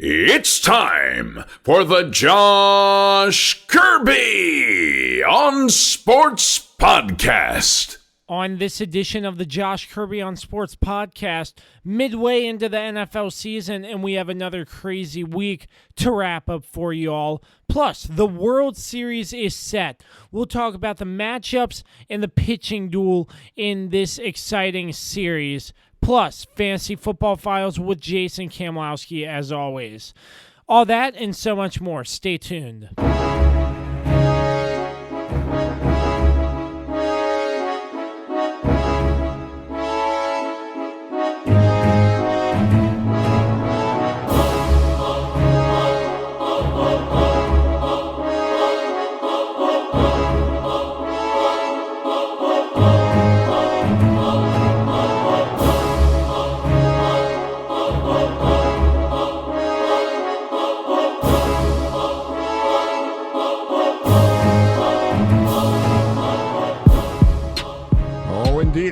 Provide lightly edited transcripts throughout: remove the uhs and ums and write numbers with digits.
It's time for the Josh Kirby on Sports Podcast. On this edition of the Josh Kirby on Sports Podcast, midway into the NFL season, and we have another crazy week to wrap up for you all. Plus, the World Series is set. We'll talk about the matchups and the pitching duel in this exciting series. Plus, Fantasy Football Files with Jason Kamlowski, as always. All that and so much more. Stay tuned.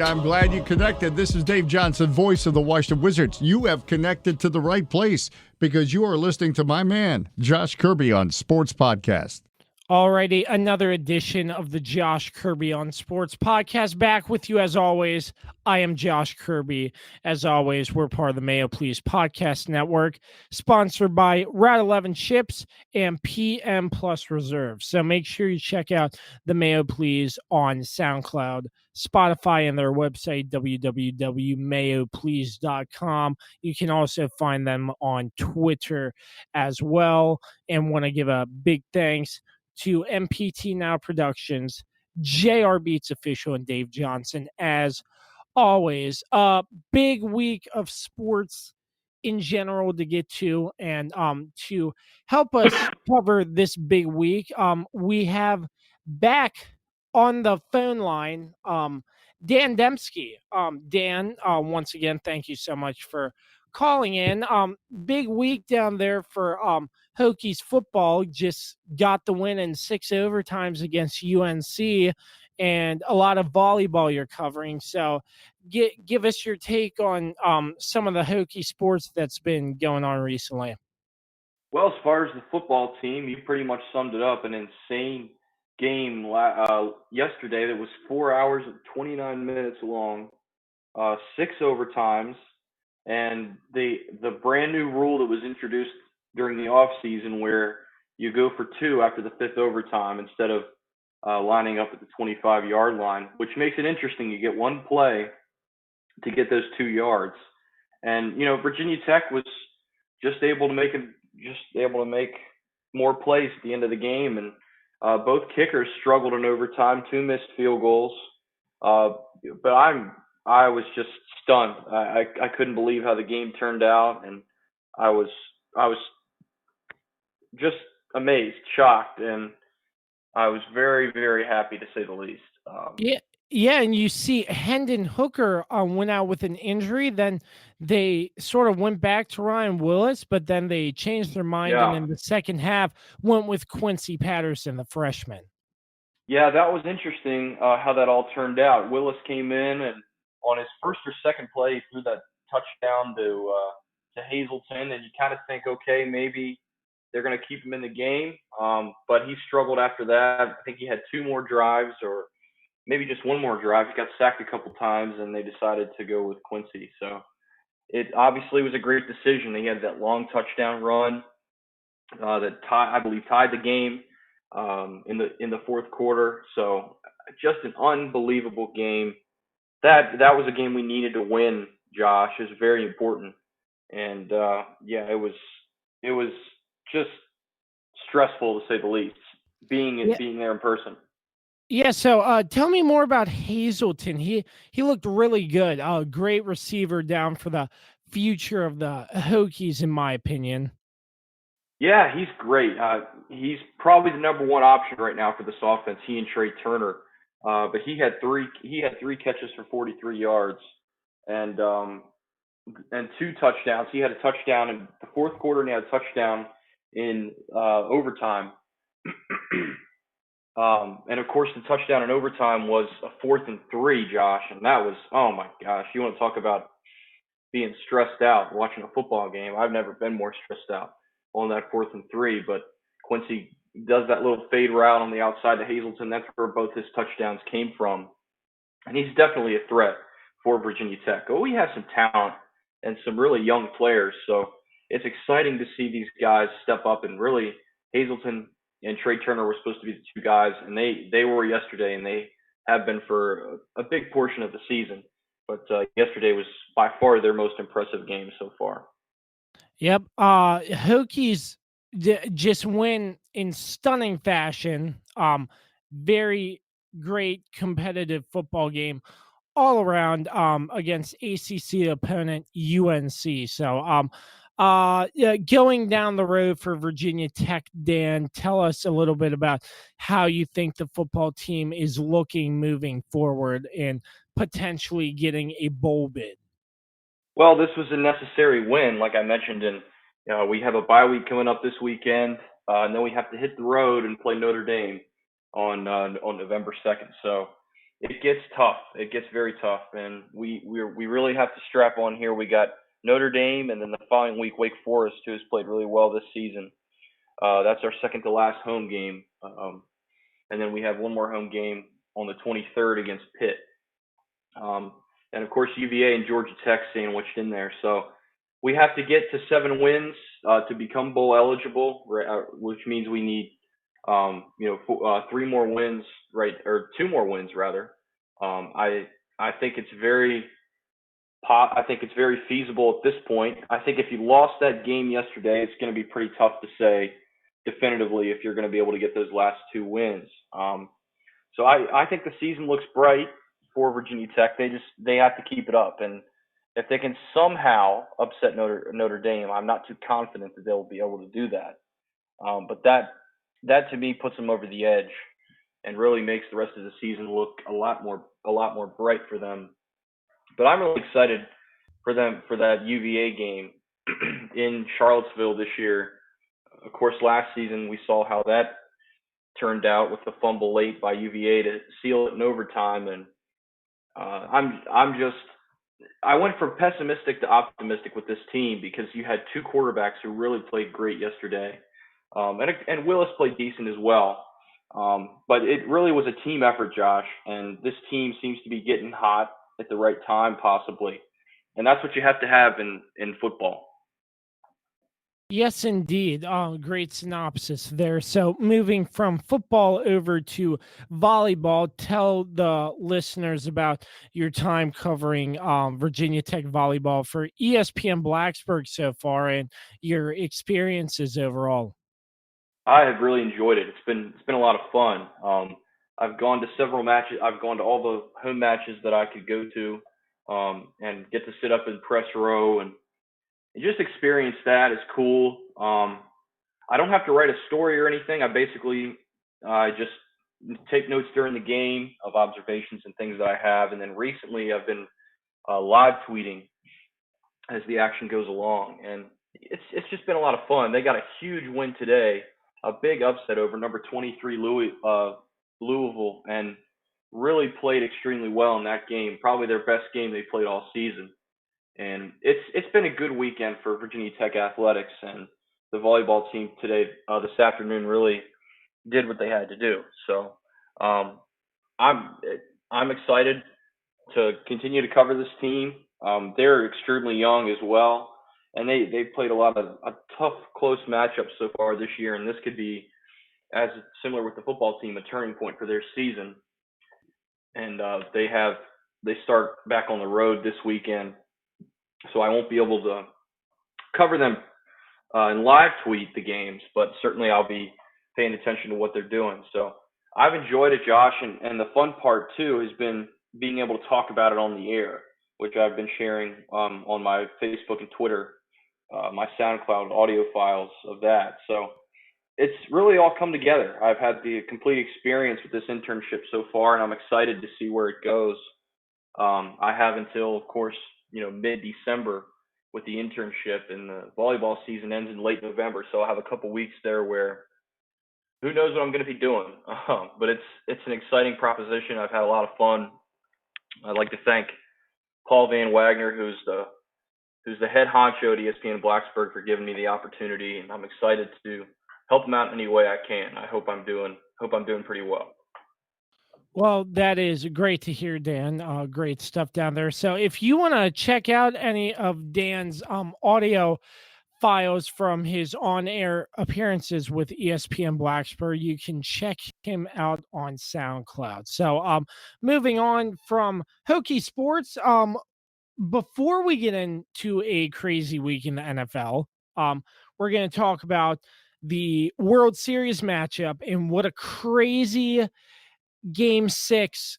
I'm glad you connected. This is Dave Johnson, voice of the Washington Wizards. You have connected to the right place because you are listening to my man, Josh Kirby, on Sports Podcast. Alrighty, another edition of the Josh Kirby on Sports Podcast. Back with you as always. I am Josh Kirby. As always, we're part of the Mayo Please Podcast Network, sponsored by Route 11 Chips and PM Plus Reserve. So make sure you check out the Mayo Please on SoundCloud, Spotify, and their website, www.mayoplease.com. You can also find them on Twitter as well. And want to give a big thanks to MPT Now Productions, JR Beats Official, and Dave Johnson, as always. A big week of sports in general to get to, and to help us cover this big week, we have back on the phone line Dan Dembski. Dan, once again, thank you so much for calling in. Big week down there for Hokies football. Just got the win in 6 overtimes against UNC, and a lot of volleyball you're covering. So give us your take on some of the Hokie sports that's been going on recently. Well, as far as the football team, you pretty much summed it up. An insane game yesterday that was 4 hours and 29 minutes long, 6 overtimes, and the brand new rule that was introduced during the off season where you go for 2 after the 5th overtime instead of lining up at the 25-yard line, which makes it interesting. You get one play to get those 2 yards, and Virginia Tech was just able to make more plays at the end of the game, and both kickers struggled in overtime, 2 missed field goals. But I was just stunned. I couldn't believe how the game turned out, and I was just amazed, shocked, and I was very, very happy to say the least. Yeah, and you see Hendon Hooker went out with an injury. Then they sort of went back to Ryan Willis, but then they changed their mind, and in the second half went with Quincy Patterson, the freshman. Yeah, that was interesting how that all turned out. Willis came in, and on his first or second play, he threw that touchdown to Hazleton, and you kind of think, okay, maybe they're going to keep him in the game. But he struggled after that. I think he had 2 more drives, or maybe just 1 more drive. He got sacked a couple times, and they decided to go with Quincy. So it obviously was a great decision. He had that long touchdown run that I believe tied the game in the fourth quarter. So just an unbelievable game. That was a game we needed to win, Josh. It was very important. And it was just stressful, to say the least, being there in person. Yeah, so tell me more about Hazleton. He looked really good. Great receiver down for the future of the Hokies, in my opinion. Yeah, he's great. He's probably the number 1 option right now for this offense. He and Trey Turner. But he had 3 catches for 43 yards and 2 touchdowns. He had a touchdown in the fourth quarter, and he had a touchdown in overtime. And of course, the touchdown in overtime was a 4th and 3, Josh, and that was, oh my gosh, you want to talk about being stressed out watching a football game. I've never been more stressed out on that 4th and 3. But Quincy does that little fade route on the outside to Hazleton. That's where both his touchdowns came from. And he's definitely a threat for Virginia Tech. Oh, we have some talent and some really young players. So it's exciting to see these guys step up. And really, Hazleton and Trey Turner were supposed to be the two guys, and they were yesterday, and they have been for a big portion of the season. But yesterday was by far their most impressive game so far. Yep. Hokies just win in stunning fashion. Very great competitive football game all around against ACC opponent UNC. So yeah, going down the road for Virginia Tech, Dan, tell us a little bit about how you think the football team is looking moving forward and potentially getting a bowl bid. Well, this was a necessary win, like I mentioned, and we have a bye week coming up this weekend, and then we have to hit the road and play Notre Dame on November 2nd. So it gets tough. It gets very tough, and we really have to strap on here. We got Notre Dame, and then the following week Wake Forest, who has played really well this season. That's our second to last home game, and then we have one more home game on the 23rd against Pitt. And of course, UVA and Georgia Tech sandwiched in there. So we have to get to 7 wins to become bowl eligible, which means we need, 3 more wins, right, or 2 more wins rather. I think it's very feasible at this point. I think if you lost that game yesterday, it's going to be pretty tough to say definitively if you're going to be able to get those last 2 wins. So I think the season looks bright for Virginia Tech. They have to keep it up, and if they can somehow upset Notre Dame, I'm not too confident that they'll be able to do that. But that to me puts them over the edge and really makes the rest of the season look a lot more bright for them. But I'm really excited for them for that UVA game in Charlottesville this year. Of course, last season we saw how that turned out with the fumble late by UVA to seal it in overtime, and I went from pessimistic to optimistic with this team because you had 2 quarterbacks who really played great yesterday, and Willis played decent as well. But it really was a team effort, Josh, and this team seems to be getting hot at the right time, possibly, and that's what you have to have in football. Yes, indeed. Great synopsis there. So, moving from football over to volleyball, tell the listeners about your time covering Virginia Tech volleyball for ESPN Blacksburg so far and your experiences overall. I have really enjoyed it. It's been a lot of fun. I've gone to several matches. I've gone to all the home matches that I could go to, and get to sit up in press row and just experience that is cool. I don't have to write a story or anything. I basically just take notes during the game of observations and things that I have. And then recently I've been live tweeting as the action goes along. And it's just been a lot of fun. They got a huge win today, a big upset over number 23 Louisville, and really played extremely well in that game. Probably their best game they played all season. And it's been a good weekend for Virginia Tech athletics, and the volleyball team today, this afternoon, really did what they had to do. So I'm excited to continue to cover this team. They're extremely young as well, and they've played a tough, close matchups so far this year, and this could be, as similar with the football team, a turning point for their season. And they start back on the road this weekend. So I won't be able to cover them and live tweet the games, but certainly I'll be paying attention to what they're doing. So I've enjoyed it, Josh, and the fun part too has been being able to talk about it on the air, which I've been sharing on my Facebook and Twitter, my SoundCloud audio files of that. So it's really all come together. I've had the complete experience with this internship so far, and I'm excited to see where it goes. I have until, of course, mid-December with the internship, and the volleyball season ends in late November. So I'll have a couple weeks there where who knows what I'm going to be doing. But it's an exciting proposition. I've had a lot of fun. I'd like to thank Paul Van Wagner, who's the who's the head honcho at ESPN Blacksburg, for giving me the opportunity, and I'm excited to help them out any way I can. I hope I'm doing pretty well. Well, that is great to hear, Dan. Great stuff down there. So if you want to check out any of Dan's audio files from his on-air appearances with ESPN Blacksburg, you can check him out on SoundCloud. So moving on from Hokie sports, before we get into a crazy week in the NFL, we're going to talk about the World Series matchup and what a crazy game 6,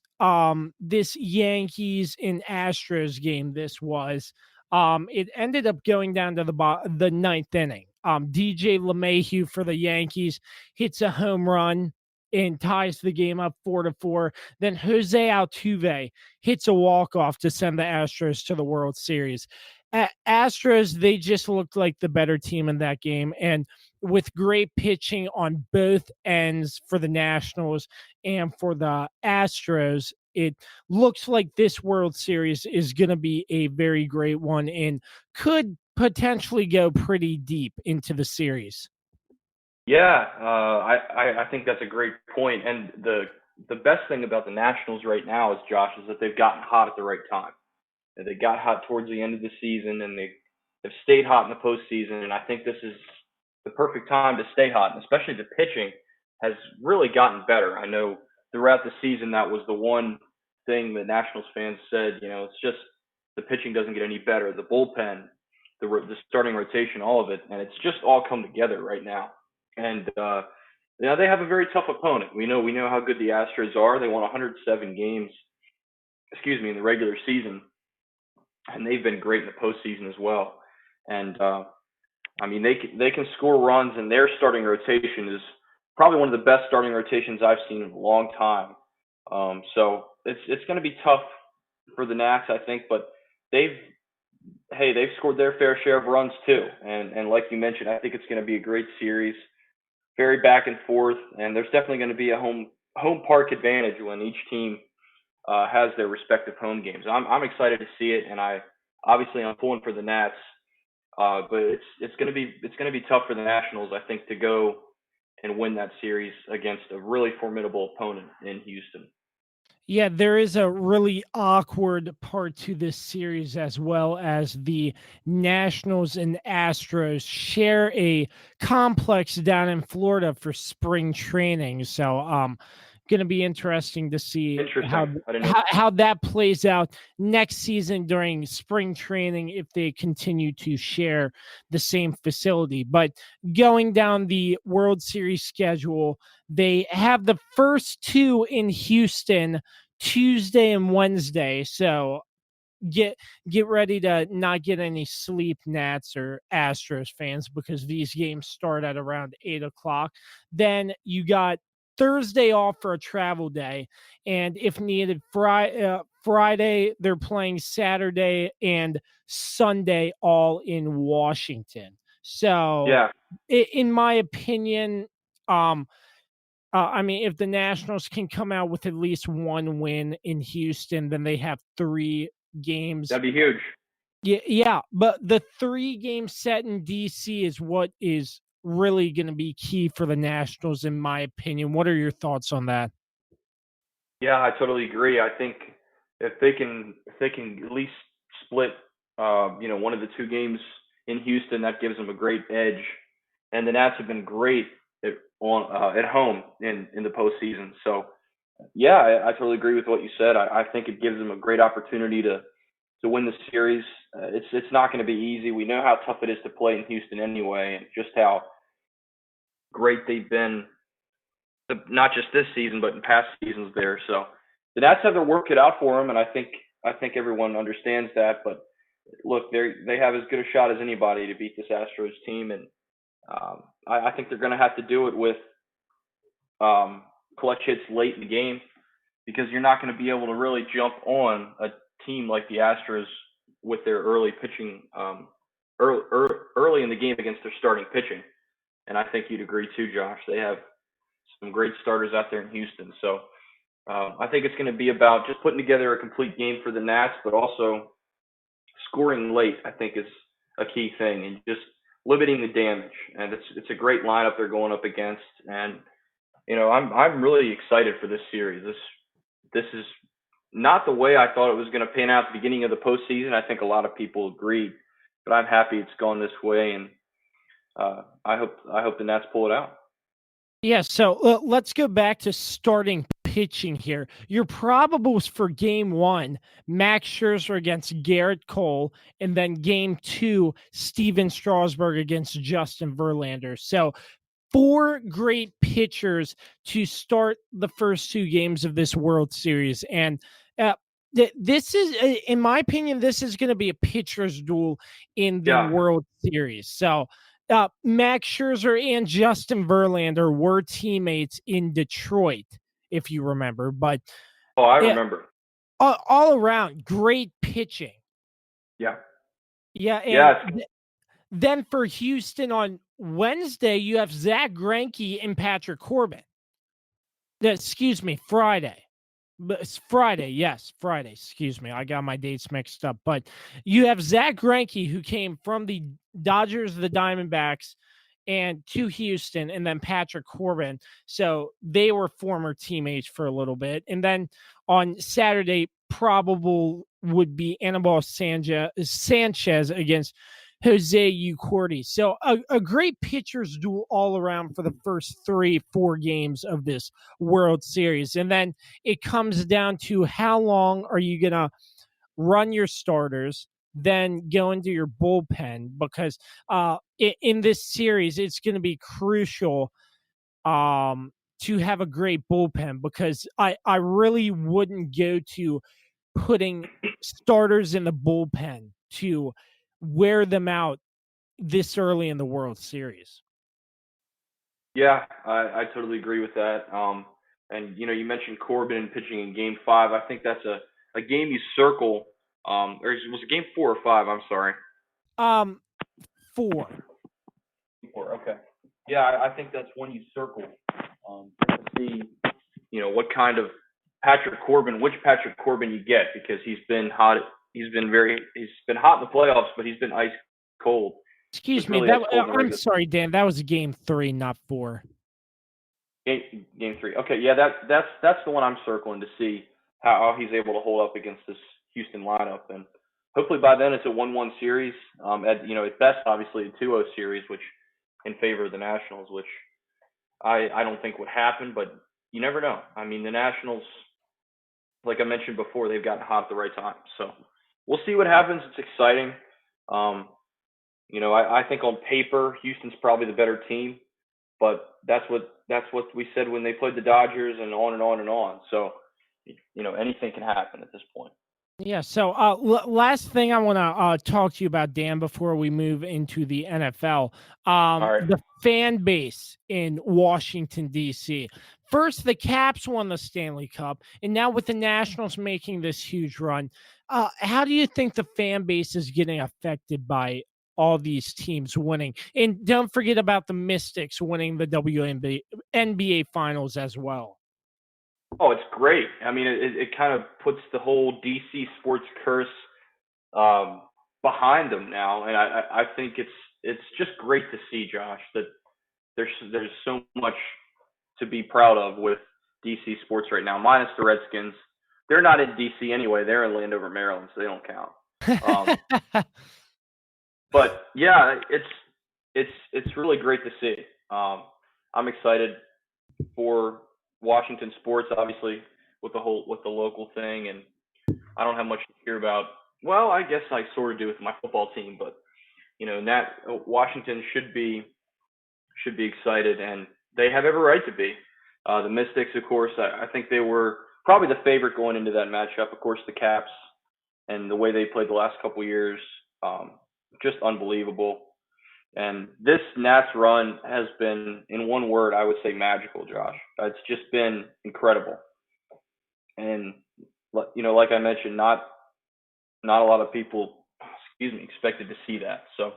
this Yankees and Astros game this was. It ended up going down to the ninth inning. DJ LeMahieu for the Yankees hits a home run and ties the game up 4-4. Then Jose Altuve hits a walk-off to send the Astros to the World Series. Astros, they just looked like the better team in that game, and with great pitching on both ends for the Nationals and for the Astros, it looks like this World Series is going to be a very great one and could potentially go pretty deep into the series. Yeah, I think that's a great point. And the best thing about the Nationals right now is, Josh, is that they've gotten hot at the right time. And they got hot towards the end of the season, and they've stayed hot in the postseason. And I think this is the perfect time to stay hot, and especially the pitching has really gotten better. I know throughout the season that was the one thing that Nationals fans said, it's just the pitching doesn't get any better. The bullpen, the starting rotation, all of it, and it's just all come together right now. And they have a very tough opponent. We know how good the Astros are. They won 107 games, in the regular season, and they've been great in the postseason as well. And they can score runs, and their starting rotation is probably one of the best starting rotations I've seen in a long time. So it's going to be tough for the Nats, I think, but they've scored their fair share of runs too. And like you mentioned, I think it's going to be a great series, very back and forth, and there's definitely going to be a home park advantage when each team has their respective home games. I'm excited to see it, and I'm pulling for the Nats. But it's going to be tough for the Nationals, I think, to go and win that series against a really formidable opponent in Houston. Yeah, there is a really awkward part to this series, as well as the Nationals and Astros share a complex down in Florida for spring training. So, going to be interesting to see how that plays out next season during spring training if they continue to share the same facility. But going down the World Series schedule, they have the first two in Houston Tuesday and Wednesday. So get ready to not get any sleep, Nats or Astros fans, because these games start at around 8:00. Then you got Thursday off for a travel day, and if needed, Friday they're playing Saturday and Sunday all in Washington. So yeah, in my opinion, if the Nationals can come out with at least one win in Houston, then they have 3 games. That'd be huge. Yeah, but the 3-game set in DC is what is really going to be key for the Nationals, in my opinion. What are your thoughts on that? Yeah, I totally agree. I think if they can at least split, one of the 2 games in Houston, that gives them a great edge. And the Nats have been great at home in the postseason. So, yeah, I totally agree with what you said. I think it gives them a great opportunity to win the series. It's not going to be easy. We know how tough it is to play in Houston anyway, and just how great they've been, not just this season, but in past seasons there. So the Nats have to work it out for them, and I think everyone understands that. But look, they have as good a shot as anybody to beat this Astros team, and I think they're going to have to do it with clutch hits late in the game, because you're not going to be able to really jump on a team like the Astros with their early pitching, early in the game against their starting pitching. And I think you'd agree too, Josh. They have some great starters out there in Houston. So I think it's going to be about just putting together a complete game for the Nats, but also scoring late, I think, is a key thing, and just limiting the damage. And it's a great lineup they're going up against, and I'm really excited for this series. This is not the way I thought it was going to pan out at the beginning of the postseason. I think a lot of people agreed, but I'm happy it's gone this way, and I hope the Nats pull it out. Yeah, so let's go back to starting pitching here. Your probables for game one, Max Scherzer against Garrett Cole, and then game two, Steven Strasburg against Justin Verlander. So 4 great pitchers to start the first 2 games of this World Series. And this is, in my opinion, this is going to be a pitcher's duel in the World Series. So Max Scherzer and Justin Verlander were teammates in Detroit, if you remember. But I remember. All around, great pitching. Yeah. Yeah. And then for Houston on Wednesday, you have Zach Greinke and Patrick Corbin. Excuse me, Friday. But it's Friday, yes, Friday. Excuse me, I got my dates mixed up. But you have Zach Greinke, who came from the Dodgers, the Diamondbacks, and to Houston, and then Patrick Corbin. So they were former teammates for a little bit. And then on Saturday, probable would be Anibal Sanchez against Jose Ucorti. So a great pitcher's duel all around for the first 3-4 games of this World Series. And then it comes down to how long are you going to run your starters, then go into your bullpen, because in this series, it's going to be crucial to have a great bullpen, because I really wouldn't go to putting starters in the bullpen to wear them out this early in the World Series. Yeah, I totally agree with that. And you mentioned Corbin pitching in Game 5. I think that's a game you circle. Or was it Game 4 or 5? I'm sorry. 4. 4. Okay. Yeah, I think that's one you circle. To see, what kind of which Patrick Corbin you get, because he's been hot. He's been hot in the playoffs, but he's been ice cold. Excuse me. I'm sorry, Dan. That was Game 3, not 4. Game 3. Okay, yeah, that's the one I'm circling to see how he's able to hold up against this Houston lineup, and hopefully by then it's a 1-1 series. At best, obviously a 2-0 series, which in favor of the Nationals, which I don't think would happen, but you never know. I mean, the Nationals, like I mentioned before, they've gotten hot at the right time. So we'll see what happens. It's exciting. I think on paper, Houston's probably the better team, but that's what we said when they played the Dodgers, and on and on and on. So, anything can happen at this point. Yeah. So, last thing I want to talk to you about, Dan, before we move into the NFL, the fan base in Washington, D.C. First, the Caps won the Stanley Cup, and now with the Nationals making this huge run, how do you think the fan base is getting affected by all these teams winning? And don't forget about the Mystics winning the NBA Finals as well. Oh, it's great. I mean, it kind of puts the whole DC sports curse behind them now, and I think it's just great to see, Josh, that there's so much to be proud of with DC sports right now, minus the Redskins. They're not in DC anyway. They're in Landover, Maryland, so they don't count. But yeah, it's really great to see. I'm excited for Washington sports, obviously, with the local thing, and I don't have much to hear about. Well, I guess I sort of do with my football team, but Washington should be excited, and they have every right to be. The Mystics, of course, I think they were probably the favorite going into that matchup. Of course, the Caps and the way they played the last couple of years, just unbelievable. And this Nats run has been, in one word, I would say magical, Josh. It's just been incredible. And, like I mentioned, not a lot of people, expected to see that. So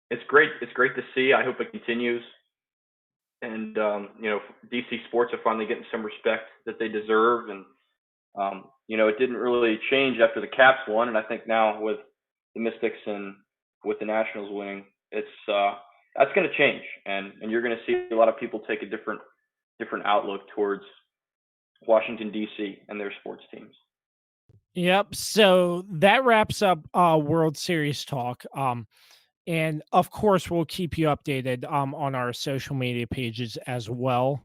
it's great. It's great to see. I hope it continues. And, DC sports are finally getting some respect that they deserve. And, it didn't really change after the Caps won. And I think now with the Mystics and with the Nationals winning, it's that's going to change, and you're going to see a lot of people take a different outlook towards Washington D.C. and their sports teams. Yep. So that wraps up World Series talk. And of course, we'll keep you updated on our social media pages as well.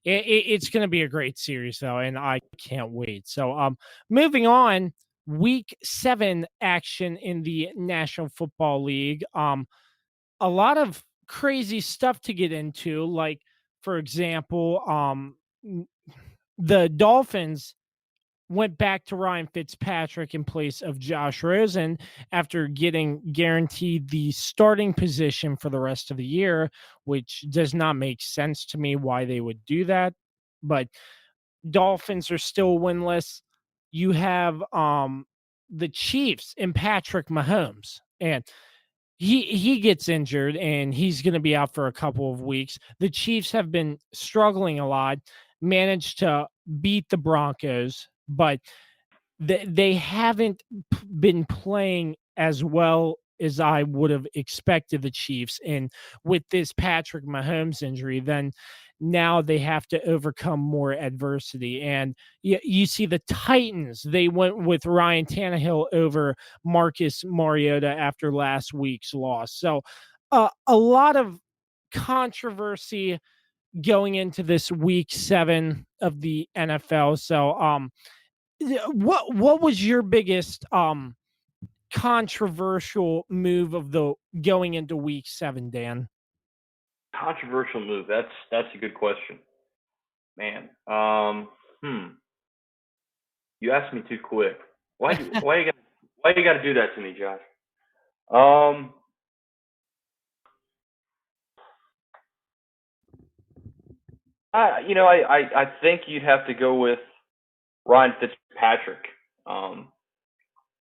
It's going to be a great series, though, and I can't wait. So, moving on, Week 7 action in the National Football League. A lot of crazy stuff to get into. Like, for example, the Dolphins went back to Ryan Fitzpatrick in place of Josh Rosen after getting guaranteed the starting position for the rest of the year, which does not make sense to me why they would do that. But Dolphins are still winless. You have the Chiefs and Patrick Mahomes, and he gets injured and he's going to be out for a couple of weeks. The Chiefs have been struggling a lot, managed to beat the Broncos, but they haven't been playing as well as I would have expected the Chiefs. And with this Patrick Mahomes injury, then now they have to overcome more adversity. And you see the Titans, they went with Ryan Tannehill over Marcus Mariota after last week's loss. So a lot of controversy going into this week 7 of the NFL. So what was your biggest controversial move of the going into week 7, Dan? Controversial move. That's a good question, man. You asked me too quick. Why you got to do that to me, Josh? I think you'd have to go with Ryan Fitzpatrick.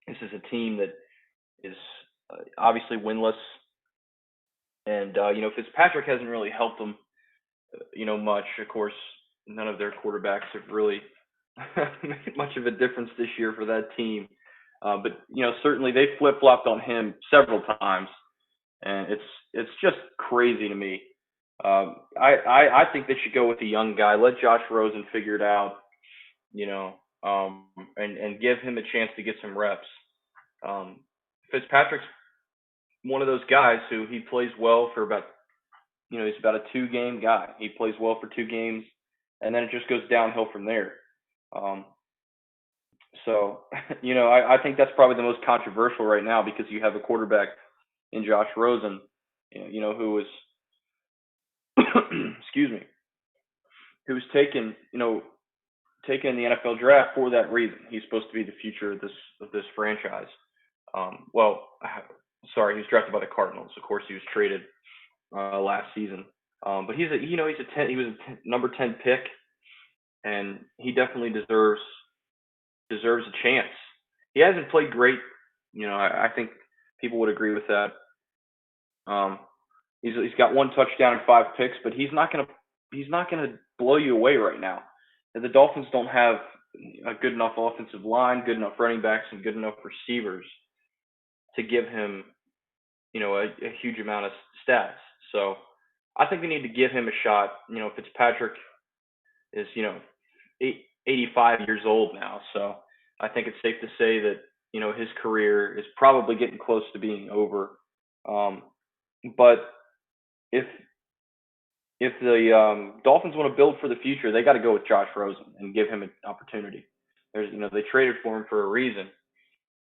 This is a team that is obviously winless, and Fitzpatrick hasn't really helped them, much. Of course, none of their quarterbacks have really made much of a difference this year for that team. But certainly they flip flopped on him several times, and it's just crazy to me. I think they should go with a young guy. Let Josh Rosen figure it out, and give him a chance to get some reps. Fitzpatrick's one of those guys who he plays well for about, he's about a 2-game guy. He plays well for 2 games, and then it just goes downhill from there. So, I think that's probably the most controversial right now because you have a quarterback in Josh Rosen, who was, excuse me, who was taken in the NFL draft for that reason. He's supposed to be the future of this franchise. He was drafted by the Cardinals. Of course, he was traded last season. But he was a number 10 pick, and he definitely deserves a chance. He hasn't played great. I think people would agree with that. He's got 1 touchdown and 5 picks, but he's not gonna blow you away right now. And the Dolphins don't have a good enough offensive line, good enough running backs, and good enough receivers to give him, a huge amount of stats. So I think we need to give him a shot. Fitzpatrick is, 85 years old now. So I think it's safe to say that, his career is probably getting close to being over. But if the Dolphins want to build for the future, they got to go with Josh Rosen and give him an opportunity. They traded for him for a reason.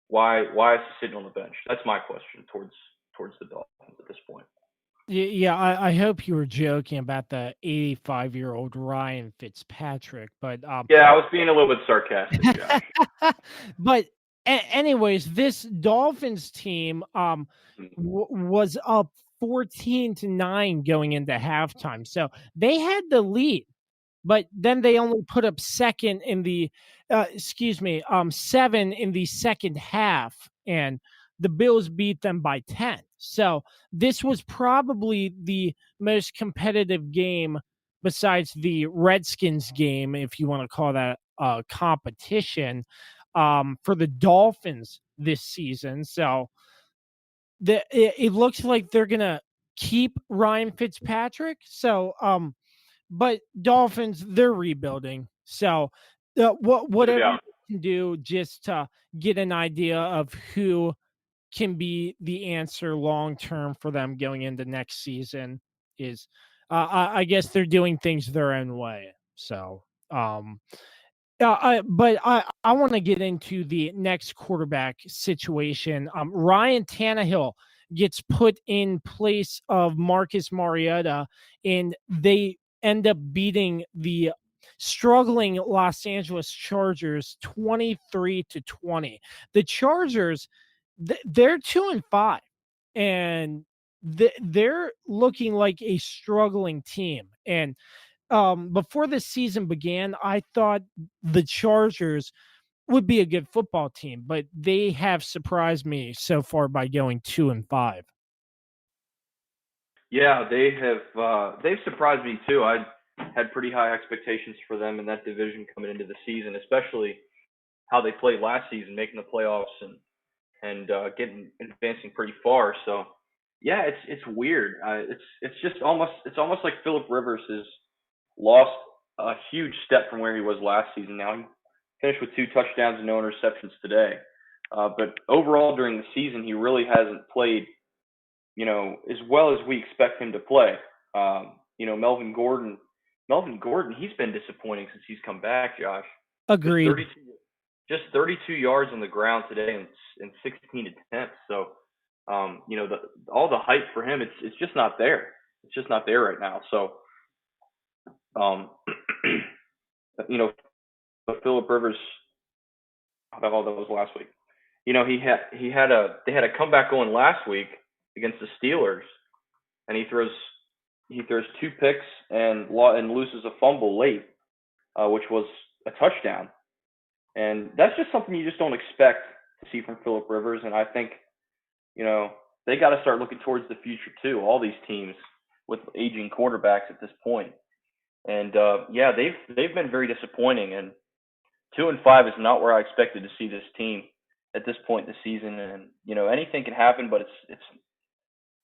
Why is he sitting on the bench? That's my question towards the Dolphins at this point. Yeah, I hope you were joking about the 85-year-old Ryan Fitzpatrick, but yeah, I was being a little bit sarcastic, Josh. But anyways, this Dolphins team was up 14-9 going into halftime, so they had the lead. But then they only put up 7 in the second half, and the Bills beat them by 10. So this was probably the most competitive game besides the Redskins game, if you want to call that a competition. for the Dolphins this season. So it looks like they're gonna keep Ryan Fitzpatrick. So but Dolphins, they're rebuilding. So whatever Yeah. you can do just to get an idea of who can be the answer long term for them going into next season is I guess they're doing things their own way. So but I want to get into the next quarterback situation. Ryan Tannehill gets put in place of Marcus Mariota, and they end up beating the struggling Los Angeles Chargers 23-20. The Chargers, they're 2-5, and they're looking like a struggling team. And before the season began, I thought the Chargers would be a good football team, but they have surprised me so far by going 2-5. Yeah, they have. They've surprised me too. I had pretty high expectations for them in that division coming into the season, especially how they played last season, making the playoffs and getting advancing pretty far. So yeah, it's weird. It's almost like Philip Rivers has lost a huge step from where he was last season. Now he finished with 2 touchdowns and no interceptions today. But overall during the season, he really hasn't played, as well as we expect him to play. Melvin Gordon, he's been disappointing since he's come back, Josh. Just Agreed. 32, just 32 yards on the ground today and 16 attempts. So, all the hype for him, it's just not there. It's just not there right now. So, um, Philip Rivers, that was last week. They had a comeback going last week against the Steelers, and he throws 2 picks and loses a fumble late, which was a touchdown. And that's just something you just don't expect to see from Philip Rivers. And I think, they got to start looking towards the future too. All these teams with aging quarterbacks at this point. And yeah, they've been very disappointing. And 2-5 is not where I expected to see this team at this point in the season. And anything can happen, but it's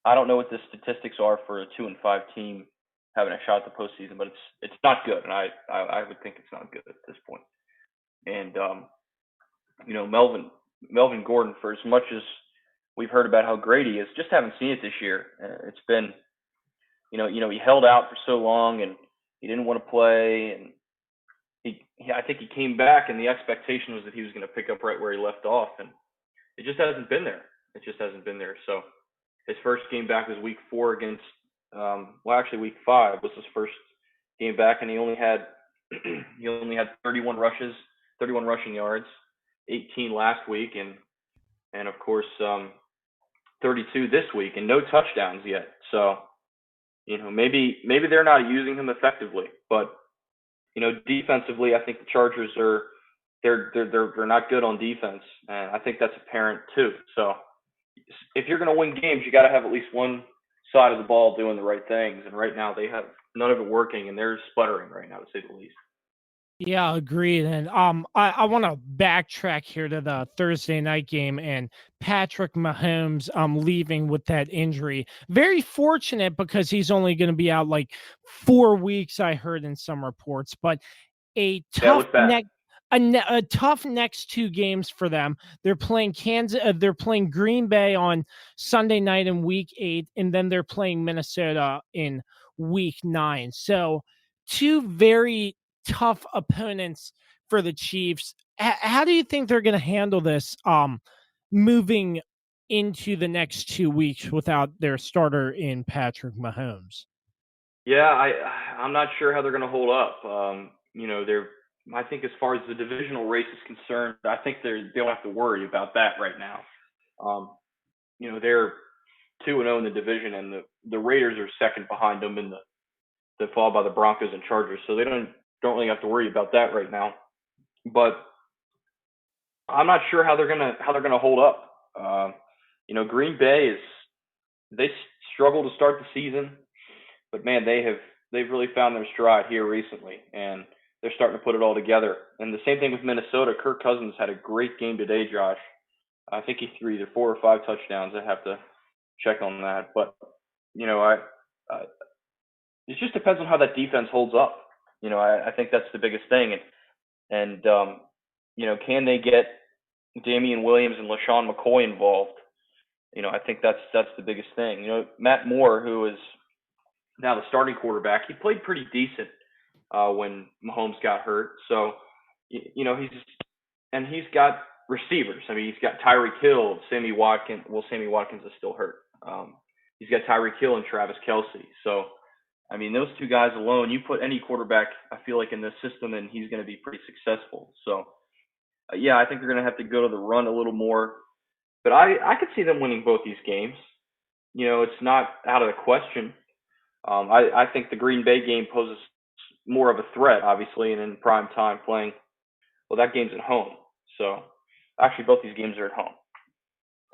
I don't know what the statistics are for a 2-5 team having a shot at the postseason, but it's not good, and I would think it's not good at this point. And Melvin Gordon, for as much as we've heard about how great he is, just haven't seen it this year. It's been, he held out for so long, and he didn't want to play, and I think he came back, and the expectation was that he was going to pick up right where he left off, and it just hasn't been there. It just hasn't been there. So his first game back was week 4 against, week 5 was his first game back, and he only had 31 rushes, 31 rushing yards, 18 last week, and of course 32 this week, and no touchdowns yet. So maybe they're not using him effectively, but defensively, I think the Chargers they're not good on defense, and I think that's apparent too. So if you're going to win games, you got to have at least one side of the ball doing the right things, and right now they have none of it working, and they're sputtering right now, to say the least. Yeah, agreed. And I want to backtrack here to the Thursday night game and Patrick Mahomes leaving with that injury. Very fortunate because he's only going to be out like 4 weeks, I heard in some reports. But a tough a tough next 2 games for them. They're playing they're playing Green Bay on Sunday night in week 8, and then they're playing Minnesota in week 9. So 2 very tough opponents for the Chiefs. How do you think they're going to handle this moving into the next 2 weeks without their starter in Patrick Mahomes? Yeah, I'm not sure how they're going to hold up. I think as far as the divisional race is concerned, I think they don't have to worry about that right now. They're 2-0 in the division, and the Raiders are second behind them they're followed by the Broncos and Chargers. So they don't really have to worry about that right now. But I'm not sure how they're gonna hold up. Green Bay they struggled to start the season, but man, they've really found their stride here recently, and they're starting to put it all together. And the same thing with Minnesota. Kirk Cousins had a great game today, Josh. I think he threw either 4 or 5 touchdowns. I have to check on that. But, I it just depends on how that defense holds up. I think that's the biggest thing. And can they get Damian Williams and LaShawn McCoy involved? I think that's the biggest thing. Matt Moore, who is now the starting quarterback, he played pretty decent when Mahomes got hurt. So, he's got receivers. I mean, he's got Tyreek Hill, Sammy Watkins. Well, Sammy Watkins is still hurt. He's got Tyreek Hill and Travis Kelce. So, I mean, those two guys alone, you put any quarterback, I feel like, in this system, and he's going to be pretty successful. So, I think they're going to have to go to the run a little more. But I could see them winning both these games. It's not out of the question. I think the Green Bay game poses more of a threat, obviously, and in prime time playing. Well, that game's at home. So, actually, both these games are at home.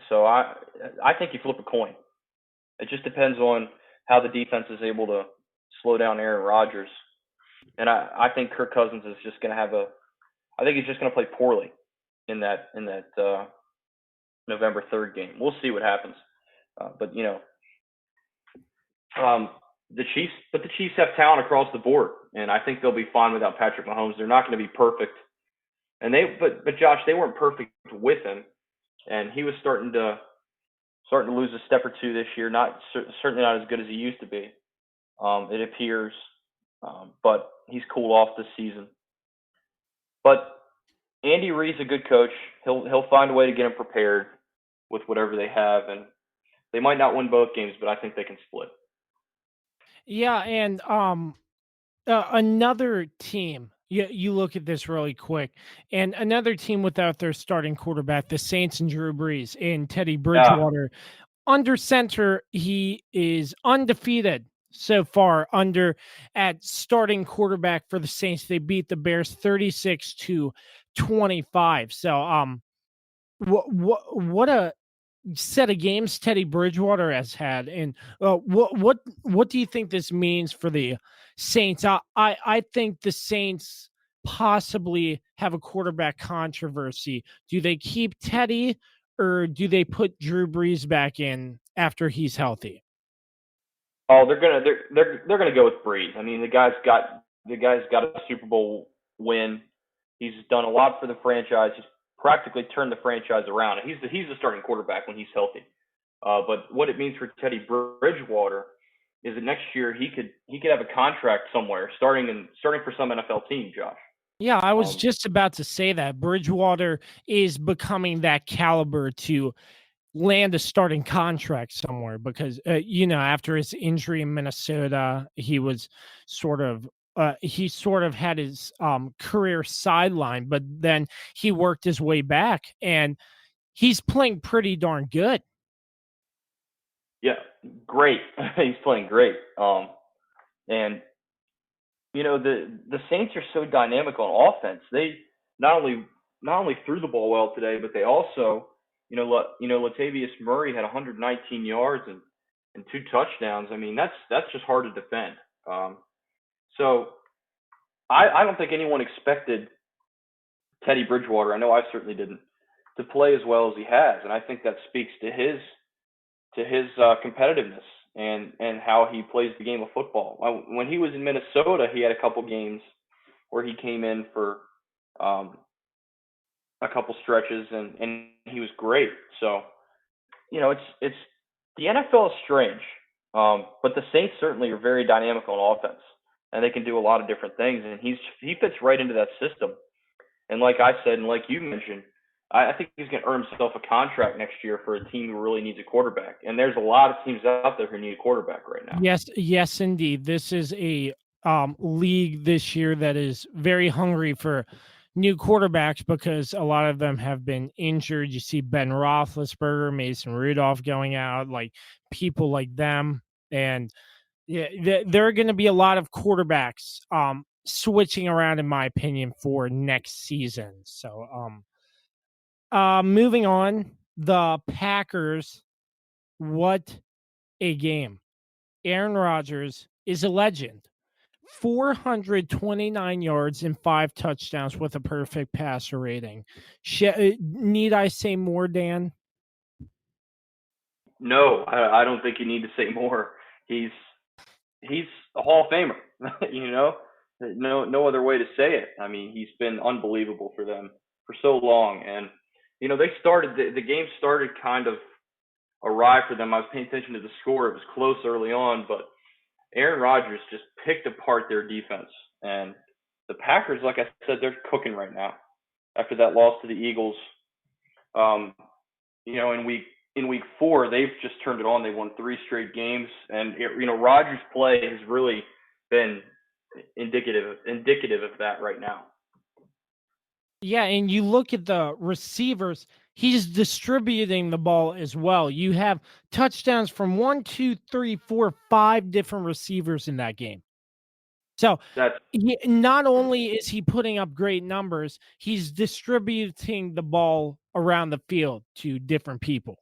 So, I think you flip a coin. It just depends on how the defense is able to slow down Aaron Rodgers. And I think Kirk Cousins is just going to I think he's just going to play poorly in that November 3rd game. We'll see what happens. But the Chiefs have talent across the board, and I think they'll be fine without Patrick Mahomes. They're not going to be perfect. And but Josh, they weren't perfect with him, and he was starting to lose a step or two this year. Certainly not as good as he used to be. It appears, but he's cooled off this season. But Andy Reid's a good coach. He'll find a way to get him prepared with whatever they have, and they might not win both games, but I think they can split. Yeah, and another team. You look at this really quick, and another team without their starting quarterback, the Saints and Drew Brees and Teddy Bridgewater. Yeah. Under center, he is undefeated so far. At starting quarterback for the Saints, they beat the Bears 36-25. So, what a set of games Teddy Bridgewater has had, and what do you think this means for the Saints? I think the Saints possibly have a quarterback controversy. Do they keep Teddy, or do they put Drew Brees back in after he's healthy? Oh, they're gonna go with Brees. I mean, the guy's got a Super Bowl win. He's done a lot for the franchise. He's practically turned the franchise around. He's the starting quarterback when he's healthy. But what it means for Teddy Bridgewater is that next year he could have a contract somewhere, starting for some NFL team, Josh. Yeah, I was just about to say that Bridgewater is becoming that caliber to land a starting contract somewhere, because after his injury in Minnesota, he was sort of had his career sidelined, but then he worked his way back, and he's playing pretty darn good. Yeah, great. He's playing great. And the Saints are so dynamic on offense. They not only threw the ball well today, but they also, Latavius Murray had 119 yards and 2 touchdowns. I mean, that's just hard to defend. So I don't think anyone expected Teddy Bridgewater, I know I certainly didn't, to play as well as he has, and I think that speaks to his competitiveness and how he plays the game of football. When he was in Minnesota, he had a couple games where he came in for a couple stretches, and he was great. So, it's the NFL is strange, but the Saints certainly are very dynamic on offense, and they can do a lot of different things, and he fits right into that system. And like I said, and like you mentioned, I think he's going to earn himself a contract next year for a team who really needs a quarterback. And there's a lot of teams out there who need a quarterback right now. Yes, indeed. This is a league this year that is very hungry for new quarterbacks, because a lot of them have been injured. You see Ben Roethlisberger, Mason Rudolph going out, like people like them. And there are going to be a lot of quarterbacks switching around, in my opinion, for next season. So, moving on, the Packers. What a game. Aaron Rodgers is a legend. 429 yards and 5 touchdowns with a perfect passer rating. Need I say more, Dan? No, I don't think you need to say more. He's a Hall of Famer. you know, no other way to say it. I mean, he's been unbelievable for them for so long, and they started the game started kind of awry for them. I was paying attention to the score; it was close early on, but Aaron Rodgers just picked apart their defense, and the Packers, like I said, they're cooking right now after that loss to the Eagles. Um, in week 4, they've just turned it on. They won 3 straight games, and Rodgers' play has really been indicative of that right now. Yeah, and you look at the receivers, he's distributing the ball as well. You have touchdowns from 1, 2, 3, 4, 5 different receivers in that game. So not only is he putting up great numbers, he's distributing the ball around the field to different people.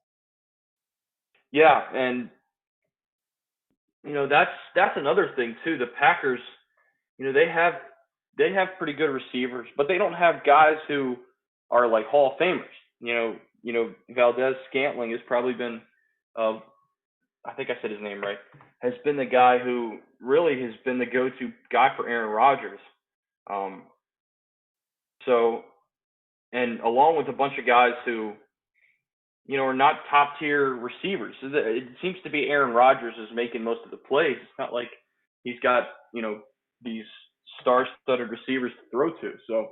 Yeah, and that's another thing too. The Packers, they have pretty good receivers, but they don't have guys who are like Hall of Famers. Valdez Scantling has probably been, I think I said his name right, has been the guy who really has been the go-to guy for Aaron Rodgers. And along with a bunch of guys who, are not top tier receivers. It seems to be Aaron Rodgers is making most of the plays. It's not like he's got, these star-studded receivers to throw to. So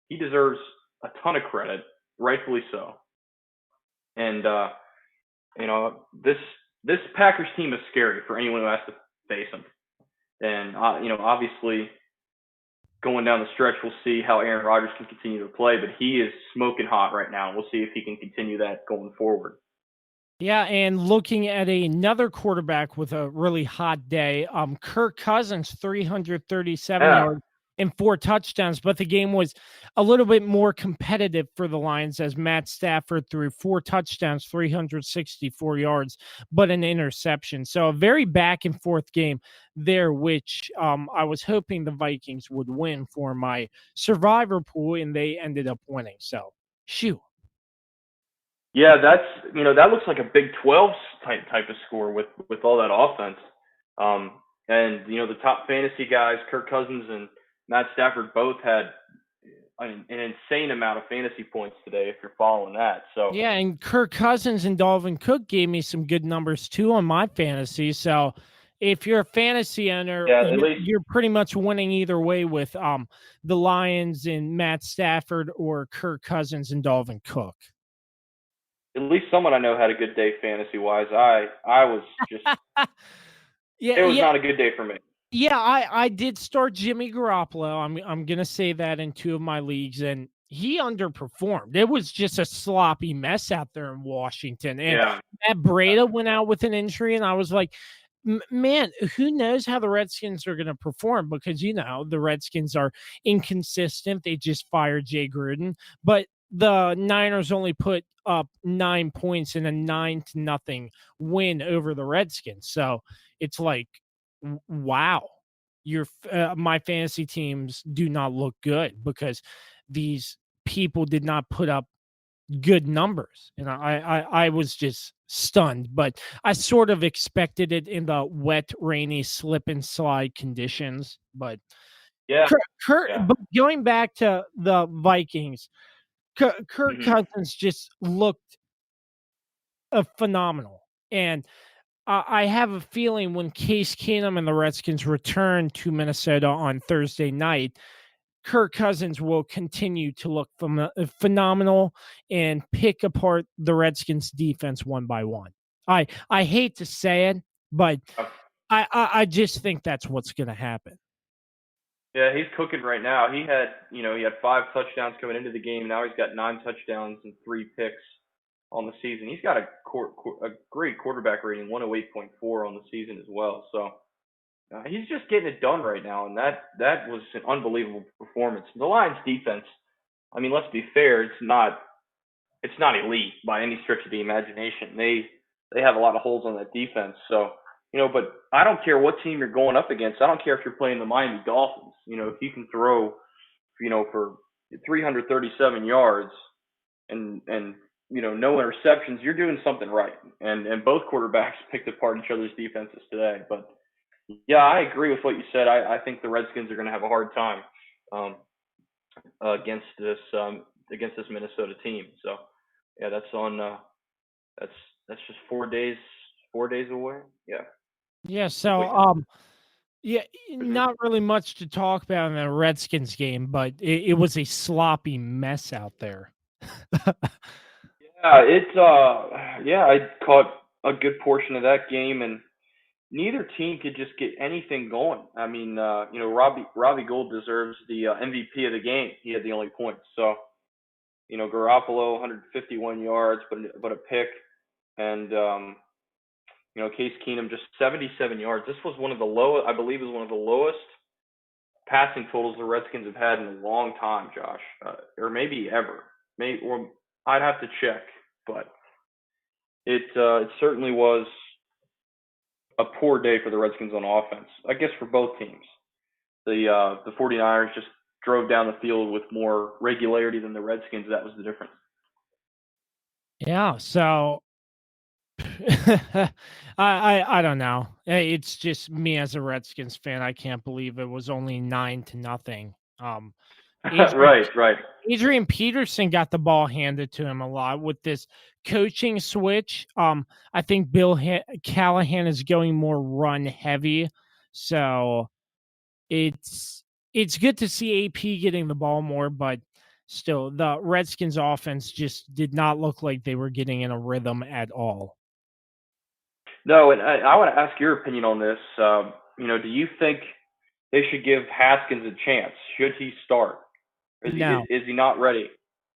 he deserves a ton of credit, rightfully so. And, this Packers team is scary for anyone who has to face them. And, obviously going down the stretch, we'll see how Aaron Rodgers can continue to play, but he is smoking hot right now. We'll see if he can continue that going forward. Yeah, and looking at another quarterback with a really hot day, Kirk Cousins, 337 yards and 4 touchdowns, but the game was a little bit more competitive for the Lions as Matt Stafford threw 4 touchdowns, 364 yards, but an interception. So a very back and forth game there, which I was hoping the Vikings would win for my survivor pool, and they ended up winning. So, shoo. Yeah, that looks like a Big 12 type of score with all that offense. And the top fantasy guys, Kirk Cousins and Matt Stafford, both had an insane amount of fantasy points today, if you're following that. So yeah, and Kirk Cousins and Dalvin Cook gave me some good numbers too on my fantasy. So if you're a fantasy owner, you're pretty much winning either way with the Lions and Matt Stafford or Kirk Cousins and Dalvin Cook. At least someone I know had a good day fantasy wise. I was just it was not a good day for me. Yeah, I did start Jimmy Garoppolo. I'm gonna say that in 2 of my leagues, and he underperformed. It was just a sloppy mess out there in Washington. And Matt Breida went out with an injury, and I was like, man, who knows how the Redskins are going to perform, because the Redskins are inconsistent. They just fired Jay Gruden, but the Niners only put up 9 points in a 9-0 win over the Redskins. So it's like, wow, my fantasy teams do not look good because these people did not put up good numbers, and I was just stunned. But I sort of expected it in the wet, rainy, slip and slide conditions. But but going back to the Vikings, Kirk Cousins just looked phenomenal, and I have a feeling when Case Keenum and the Redskins return to Minnesota on Thursday night, Kirk Cousins will continue to look phenomenal and pick apart the Redskins defense one by one. I hate to say it, but I just think that's what's going to happen. Yeah, he's cooking right now. He had 5 touchdowns coming into the game. Now he's got 9 touchdowns and 3 picks on the season. He's got a great quarterback rating, 108.4 on the season as well. So he's just getting it done right now, and that was an unbelievable performance. The Lions' defense, I mean, let's be fair, it's not elite by any stretch of the imagination. They have a lot of holes on that defense. So But I don't care what team you're going up against. I don't care if you're playing the Miami Dolphins. If you can throw, for 337 yards and no interceptions, you're doing something right. And both quarterbacks picked apart each other's defenses today. But yeah, I agree with what you said. I think the Redskins are going to have a hard time against this Minnesota team. So yeah, that's on. That's just 4 days. 4 days away. Yeah. Yeah. So yeah, not really much to talk about in the Redskins game, but it was a sloppy mess out there. I caught a good portion of that game, and neither team could just get anything going. I mean, Robbie Gould deserves the MVP of the game. He had the only points. So, Garoppolo 151 yards, but a pick, and Case Keenum just 77 yards. This was one of the lowest, I believe, was one of the lowest passing totals the Redskins have had in a long time, Josh, or maybe ever. Or I'd have to check, but it certainly was a poor day for the Redskins on offense. I guess for both teams. The 49ers just drove down the field with more regularity than the Redskins. That was the difference. Yeah. So I don't know. It's just me as a Redskins fan. I can't believe it was only 9-0. Right. Adrian Peterson got the ball handed to him a lot with this coaching switch. I think Bill Callahan is going more run heavy, so it's good to see AP getting the ball more, but still, the Redskins offense just did not look like they were getting in a rhythm at all. No, and I want to ask your opinion on this. Do you think they should give Haskins a chance? Should he start? No. Is he not ready?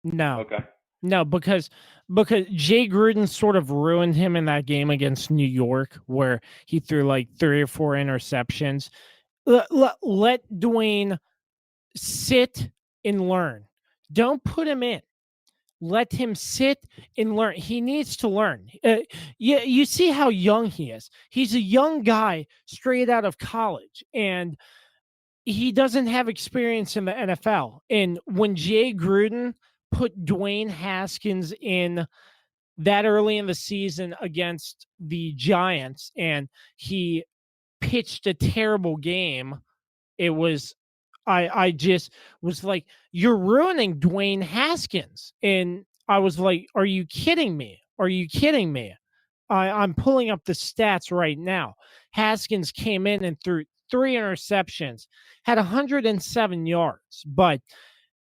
No. Okay. No, because Jay Gruden sort of ruined him in that game against New York where he threw like 3 or 4 interceptions. Let Dwayne sit and learn. Don't put him in. Let him sit and learn. He needs to learn. You see how young he is. He's a young guy straight out of college, and he doesn't have experience in the NFL. And when Jay Gruden put Dwayne Haskins in that early in the season against the Giants and he pitched a terrible game, it was I just was like, you're ruining Dwayne Haskins. And I was like, are you kidding me? Are you kidding me? I'm pulling up the stats right now. Haskins came in and threw 3 interceptions, had 107 yards, but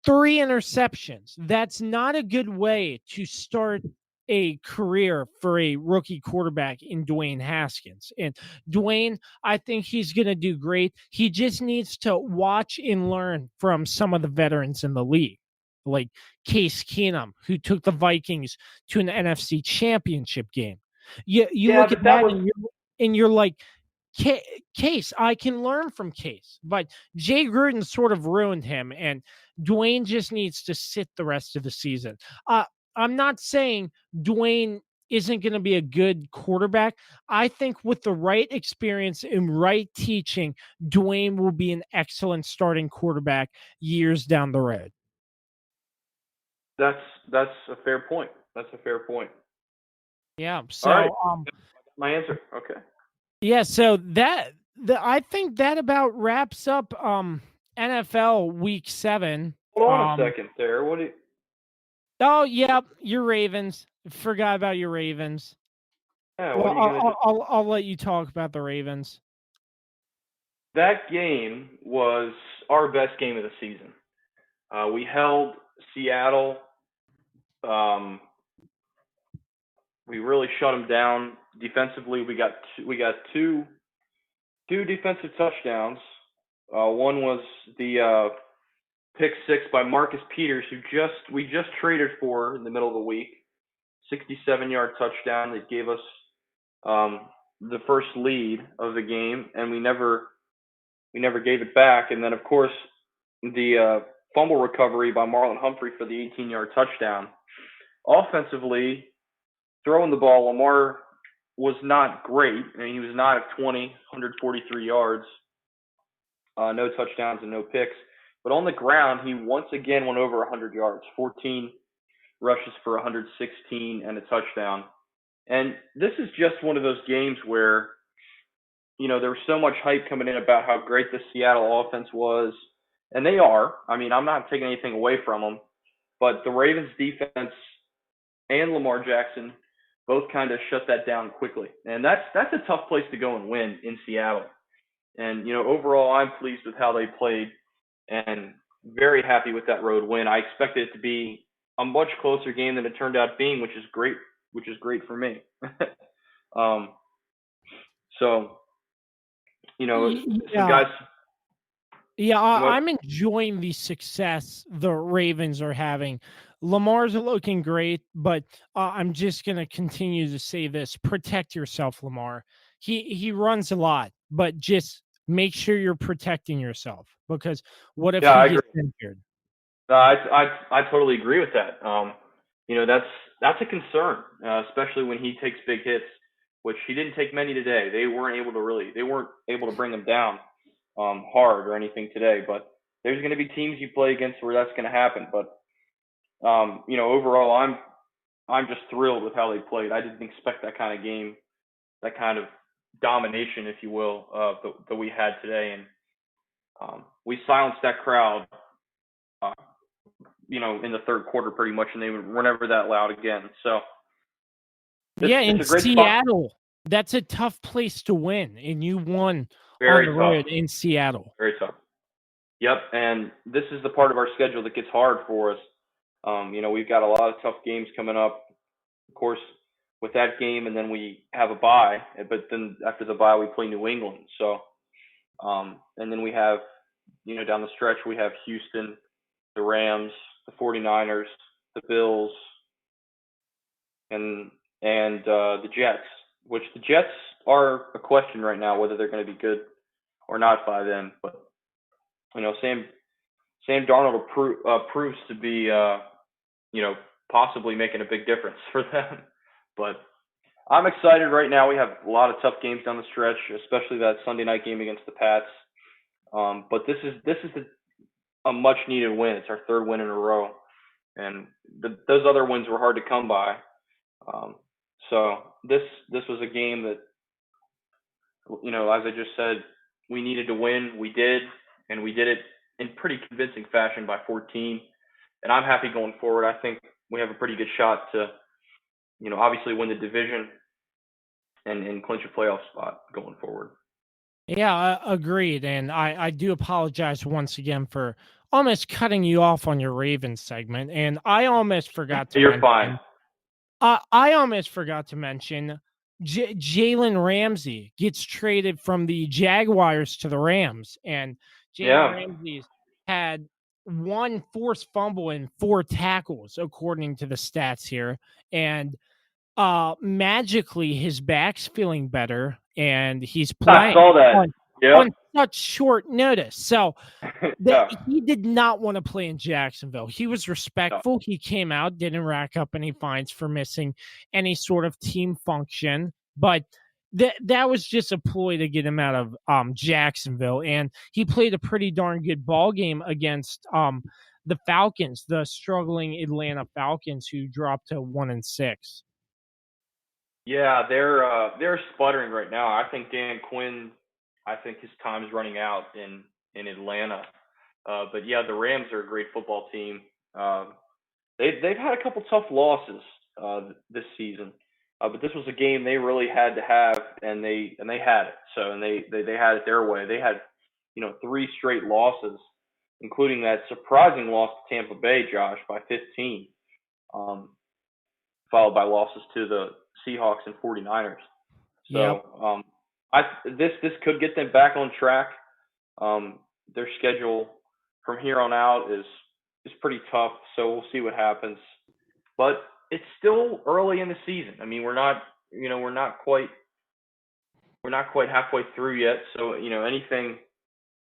3 interceptions. That's not a good way to start a career for a rookie quarterback in Dwayne Haskins. And Dwayne, I think he's going to do great. He just needs to watch and learn from some of the veterans in the league, like Case Keenum, who took the Vikings to an NFC championship game. You look at that and you're like, Case, I can learn from Case, but Jay Gruden sort of ruined him, and Dwayne just needs to sit the rest of the season. I'm not saying Dwayne isn't going to be a good quarterback. I think with the right experience and right teaching, Dwayne will be an excellent starting quarterback years down the road. That's a fair point. Yeah. So, all right. My answer. Okay. Yeah, so I think that about wraps up NFL Week 7. Hold on a second there. What do you? Oh, yeah, your Ravens. Forgot about your Ravens. Yeah, well, I'll let you talk about the Ravens. That game was our best game of the season. We held Seattle. We really shut them down defensively. We got two defensive touchdowns. One was the pick 6 by Marcus Peters, who we just traded for in the middle of the week. 67-yard touchdown that gave us the first lead of the game, and we never gave it back. And then, of course, the fumble recovery by Marlon Humphrey for the 18-yard touchdown. Offensively, throwing the ball, was not great. I mean, he was 9 of 20, 143 yards, no touchdowns and no picks. But on the ground, he once again went over 100 yards, 14 rushes for 116 and a touchdown. And this is just one of those games where, there was so much hype coming in about how great the Seattle offense was. And they are. I mean, I'm not taking anything away from them. But the Ravens defense and Lamar Jackson both kind of shut that down quickly. And that's a tough place to go and win in Seattle. And, overall, I'm pleased with how they played and very happy with that road win. I expected it to be a much closer game than it turned out being, which is great for me. So, some guys. Yeah, I'm enjoying the success the Ravens are having. Lamar's looking great, but I'm just going to continue to say this. Protect yourself, Lamar. He runs a lot, but just make sure you're protecting yourself, because what if he gets injured? I totally agree with that. That's a concern, especially when he takes big hits, which he didn't take many today. They weren't able to bring him down hard or anything today. But there's going to be teams you play against where that's going to happen. But overall, I'm just thrilled with how they played. I didn't expect that kind of game, that kind of domination, if you will, that we had today, and we silenced that crowd. In the third quarter pretty much, and they were never that loud again. So, in Seattle, that's a tough place to win, and you won very on the road in Seattle. Very tough. Yep, and this is the part of our schedule that gets hard for us. We've got a lot of tough games coming up, of course, with that game, and then we have a bye. But then after the bye, we play New England. So, and then we have, down the stretch, we have Houston, the Rams, the 49ers, the Bills, and the Jets, which the Jets are a question right now whether they're going to be good or not by then. But Sam Darnold proves to be possibly making a big difference for them. But I'm excited right now. We have a lot of tough games down the stretch, especially that Sunday night game against the Pats. But this is a much needed win. It's our third win in a row, and those other wins were hard to come by. So this was a game that, as I just said, we needed to win. We did, and we did it in pretty convincing fashion by 14. And I'm happy going forward. I think we have a pretty good shot to, obviously win the division and clinch a playoff spot going forward. Yeah, agreed. And I do apologize once again for almost cutting you off on your Ravens segment. And I almost forgot to You're fine. I almost forgot to mention Jalen Ramsey gets traded from the Jaguars to the Rams. And Jalen Ramsey's had 1 forced fumble and 4 tackles, according to the stats here. And magically his back's feeling better and he's playing I saw that. on such short notice. So he did not want to play in Jacksonville. He was respectful. He came out, didn't rack up any fines for missing any sort of team function, but that was just a ploy to get him out of Jacksonville. And he played a pretty darn good ball game against the Falcons, the struggling Atlanta Falcons, who dropped to 1-6. Yeah, they're sputtering right now. I think Dan Quinn, his time is running out in Atlanta. But yeah, the Rams are a great football team. They've had a couple tough losses this season, but this was a game they really had to have, and they had it. So they had it their way. They had 3 straight losses, including that surprising loss to Tampa Bay, Josh, by 15, followed by losses to the Seahawks and 49ers. So this could get them back on track. Their schedule from here on out is pretty tough, so we'll see what happens. But it's still early in the season. I mean, we're not quite halfway through yet, so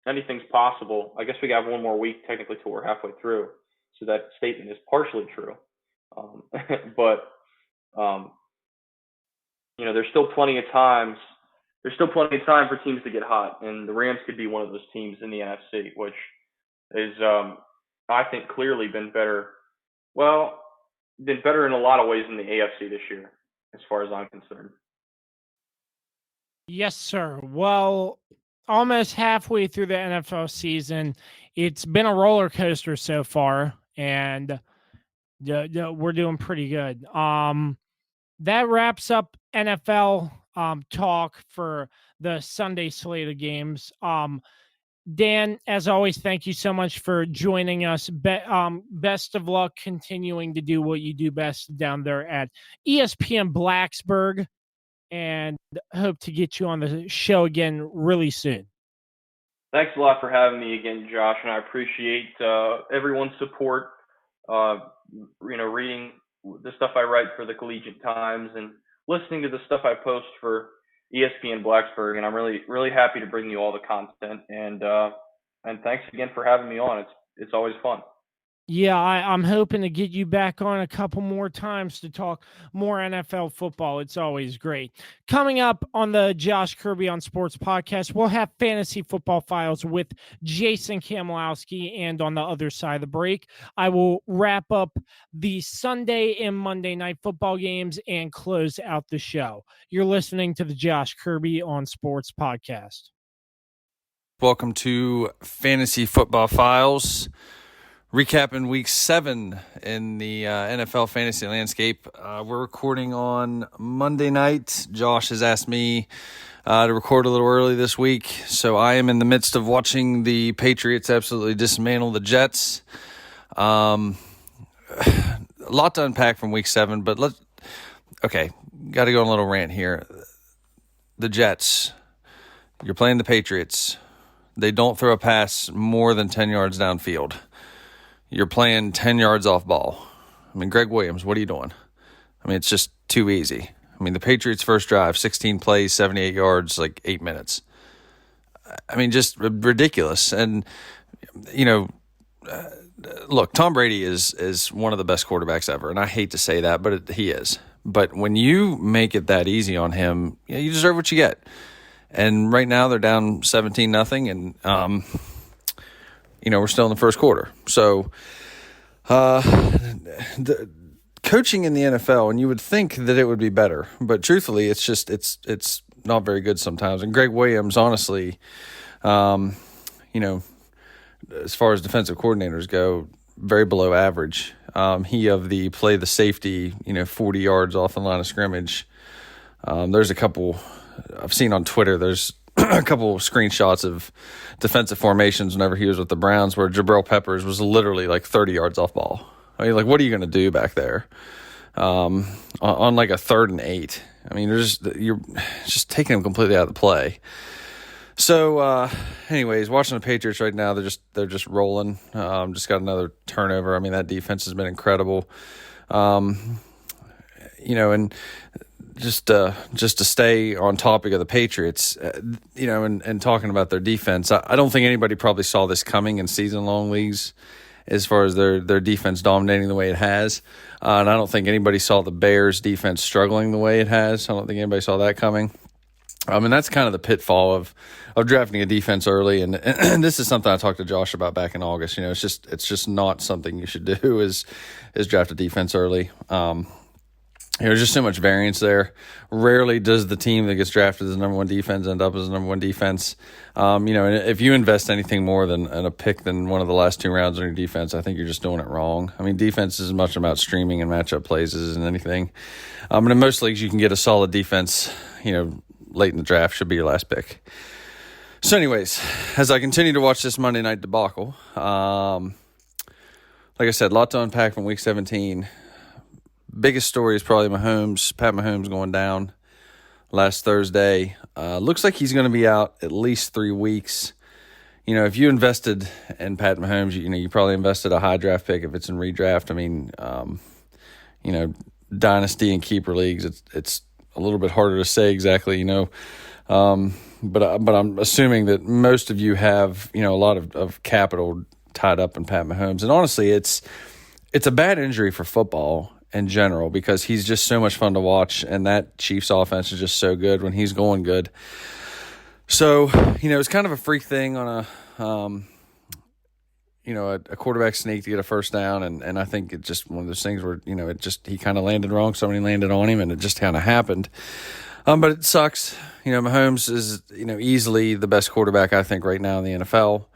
anything's possible. I guess we got one more week technically till we're halfway through, so that statement is partially true. But there's still plenty of times. There's still plenty of time for teams to get hot, and the Rams could be one of those teams in the NFC, which is, I think, clearly been better. Well, been better in a lot of ways in the AFC this year, as far as I'm concerned. Yes, sir. Well, almost halfway through the NFL season, it's been a roller coaster so far, and we're doing pretty good. That wraps up NFL talk for the Sunday slate of games. Dan, as always, thank you so much for joining us. Best of luck continuing to do what you do best down there at ESPN Blacksburg, and hope to get you on the show again really soon. Thanks a lot for having me again, Josh, and I appreciate everyone's support. Reading the stuff I write for the Collegiate Times and listening to the stuff I post for ESPN Blacksburg, and I'm really, really happy to bring you all the content. And thanks again for having me on. It's always fun. Yeah, I'm hoping to get you back on a couple more times to talk more NFL football. It's always great. Coming up on the Josh Kirby on Sports podcast, we'll have Fantasy Football Files with Jason Kamlowski, and on the other side of the break, I will wrap up the Sunday and Monday night football games and close out the show. You're listening to the Josh Kirby on Sports podcast. Welcome to Fantasy Football Files. Recapping week 7 in the NFL fantasy landscape. We're recording on Monday night. Josh has asked me to record a little early this week, so I am in the midst of watching the Patriots absolutely dismantle the Jets. A lot to unpack from week 7, but got to go on a little rant here. The Jets, you're playing the Patriots. They don't throw a pass more than 10 yards downfield. You're playing 10 yards off ball. I mean, Greg Williams, what are you doing? I mean, it's just too easy. I mean, the Patriots' first drive, 16 plays, 78 yards, like 8 minutes. I mean, just ridiculous. And, look, Tom Brady is one of the best quarterbacks ever, and I hate to say that, but he is. But when you make it that easy on him, you deserve what you get. And right now they're down 17-0, and we're still in the first quarter. So the coaching in the NFL, and you would think that it would be better, but truthfully, it's not very good sometimes. And Greg Williams, honestly, as far as defensive coordinators go, very below average. He of the play the safety, 40 yards off the line of scrimmage. There's a couple I've seen on Twitter. There's a couple of screenshots of defensive formations whenever he was with the Browns where Jabril Peppers was literally like 30 yards off ball. I mean, like, what are you going to do back there on like a 3rd and 8? I mean, you're just taking him completely out of the play. So, anyways, watching the Patriots right now, they're just rolling. Just got another turnover. I mean, that defense has been incredible. And just to stay on topic of the Patriots, and talking about their defense, I don't think anybody probably saw this coming in season-long leagues as far as their defense dominating the way it has. And I don't think anybody saw the Bears' defense struggling the way it has. I don't think anybody saw that coming. And that's kind of the pitfall of drafting a defense early. And this is something I talked to Josh about back in August. It's just not something you should do is draft a defense early. There's just so much variance there. Rarely does the team that gets drafted as the number one defense end up as the number one defense. And if you invest anything more than a pick than one of the last 2 rounds on your defense, I think you're just doing it wrong. I mean, defense is as much about streaming and matchup plays as anything. And in most leagues, you can get a solid defense, late in the draft, should be your last pick. So anyways, as I continue to watch this Monday night debacle, like I said, a lot to unpack from week 17. Biggest story is probably Pat Mahomes going down last Thursday. Looks like he's going to be out at least 3 weeks. If you invested in Pat Mahomes, you probably invested a high draft pick if it's in redraft. I mean, dynasty and keeper leagues, it's a little bit harder to say exactly, but I'm assuming that most of you have, a lot of capital tied up in Pat Mahomes. And honestly, it's a bad injury for football. in general because he's just so much fun to watch, and that Chiefs offense is just so good when he's going good. So, it's kind of a freak thing on a quarterback sneak to get a first down, and I think it's just one of those things where, he kind of landed wrong. Somebody landed on him, and it just kind of happened. But it sucks. Mahomes is, easily the best quarterback, I think, right now in the NFL.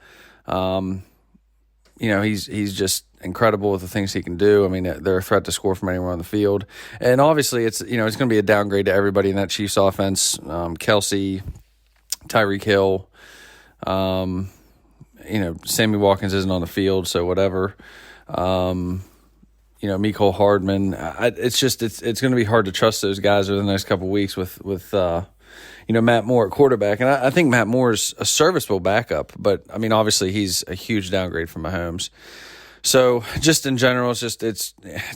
He's just incredible with the things he can do. I mean, they're a threat to score from anywhere on the field. And obviously it's going to be a downgrade to everybody in that Chiefs offense. Kelsey, Tyreek Hill, Sammy Watkins isn't on the field, so whatever. Mecole Hardman. It's going to be hard to trust those guys over the next couple of weeks with Matt Moore at quarterback. And I think Matt Moore is a serviceable backup, but I mean, obviously he's a huge downgrade from Mahomes. So just in general, it's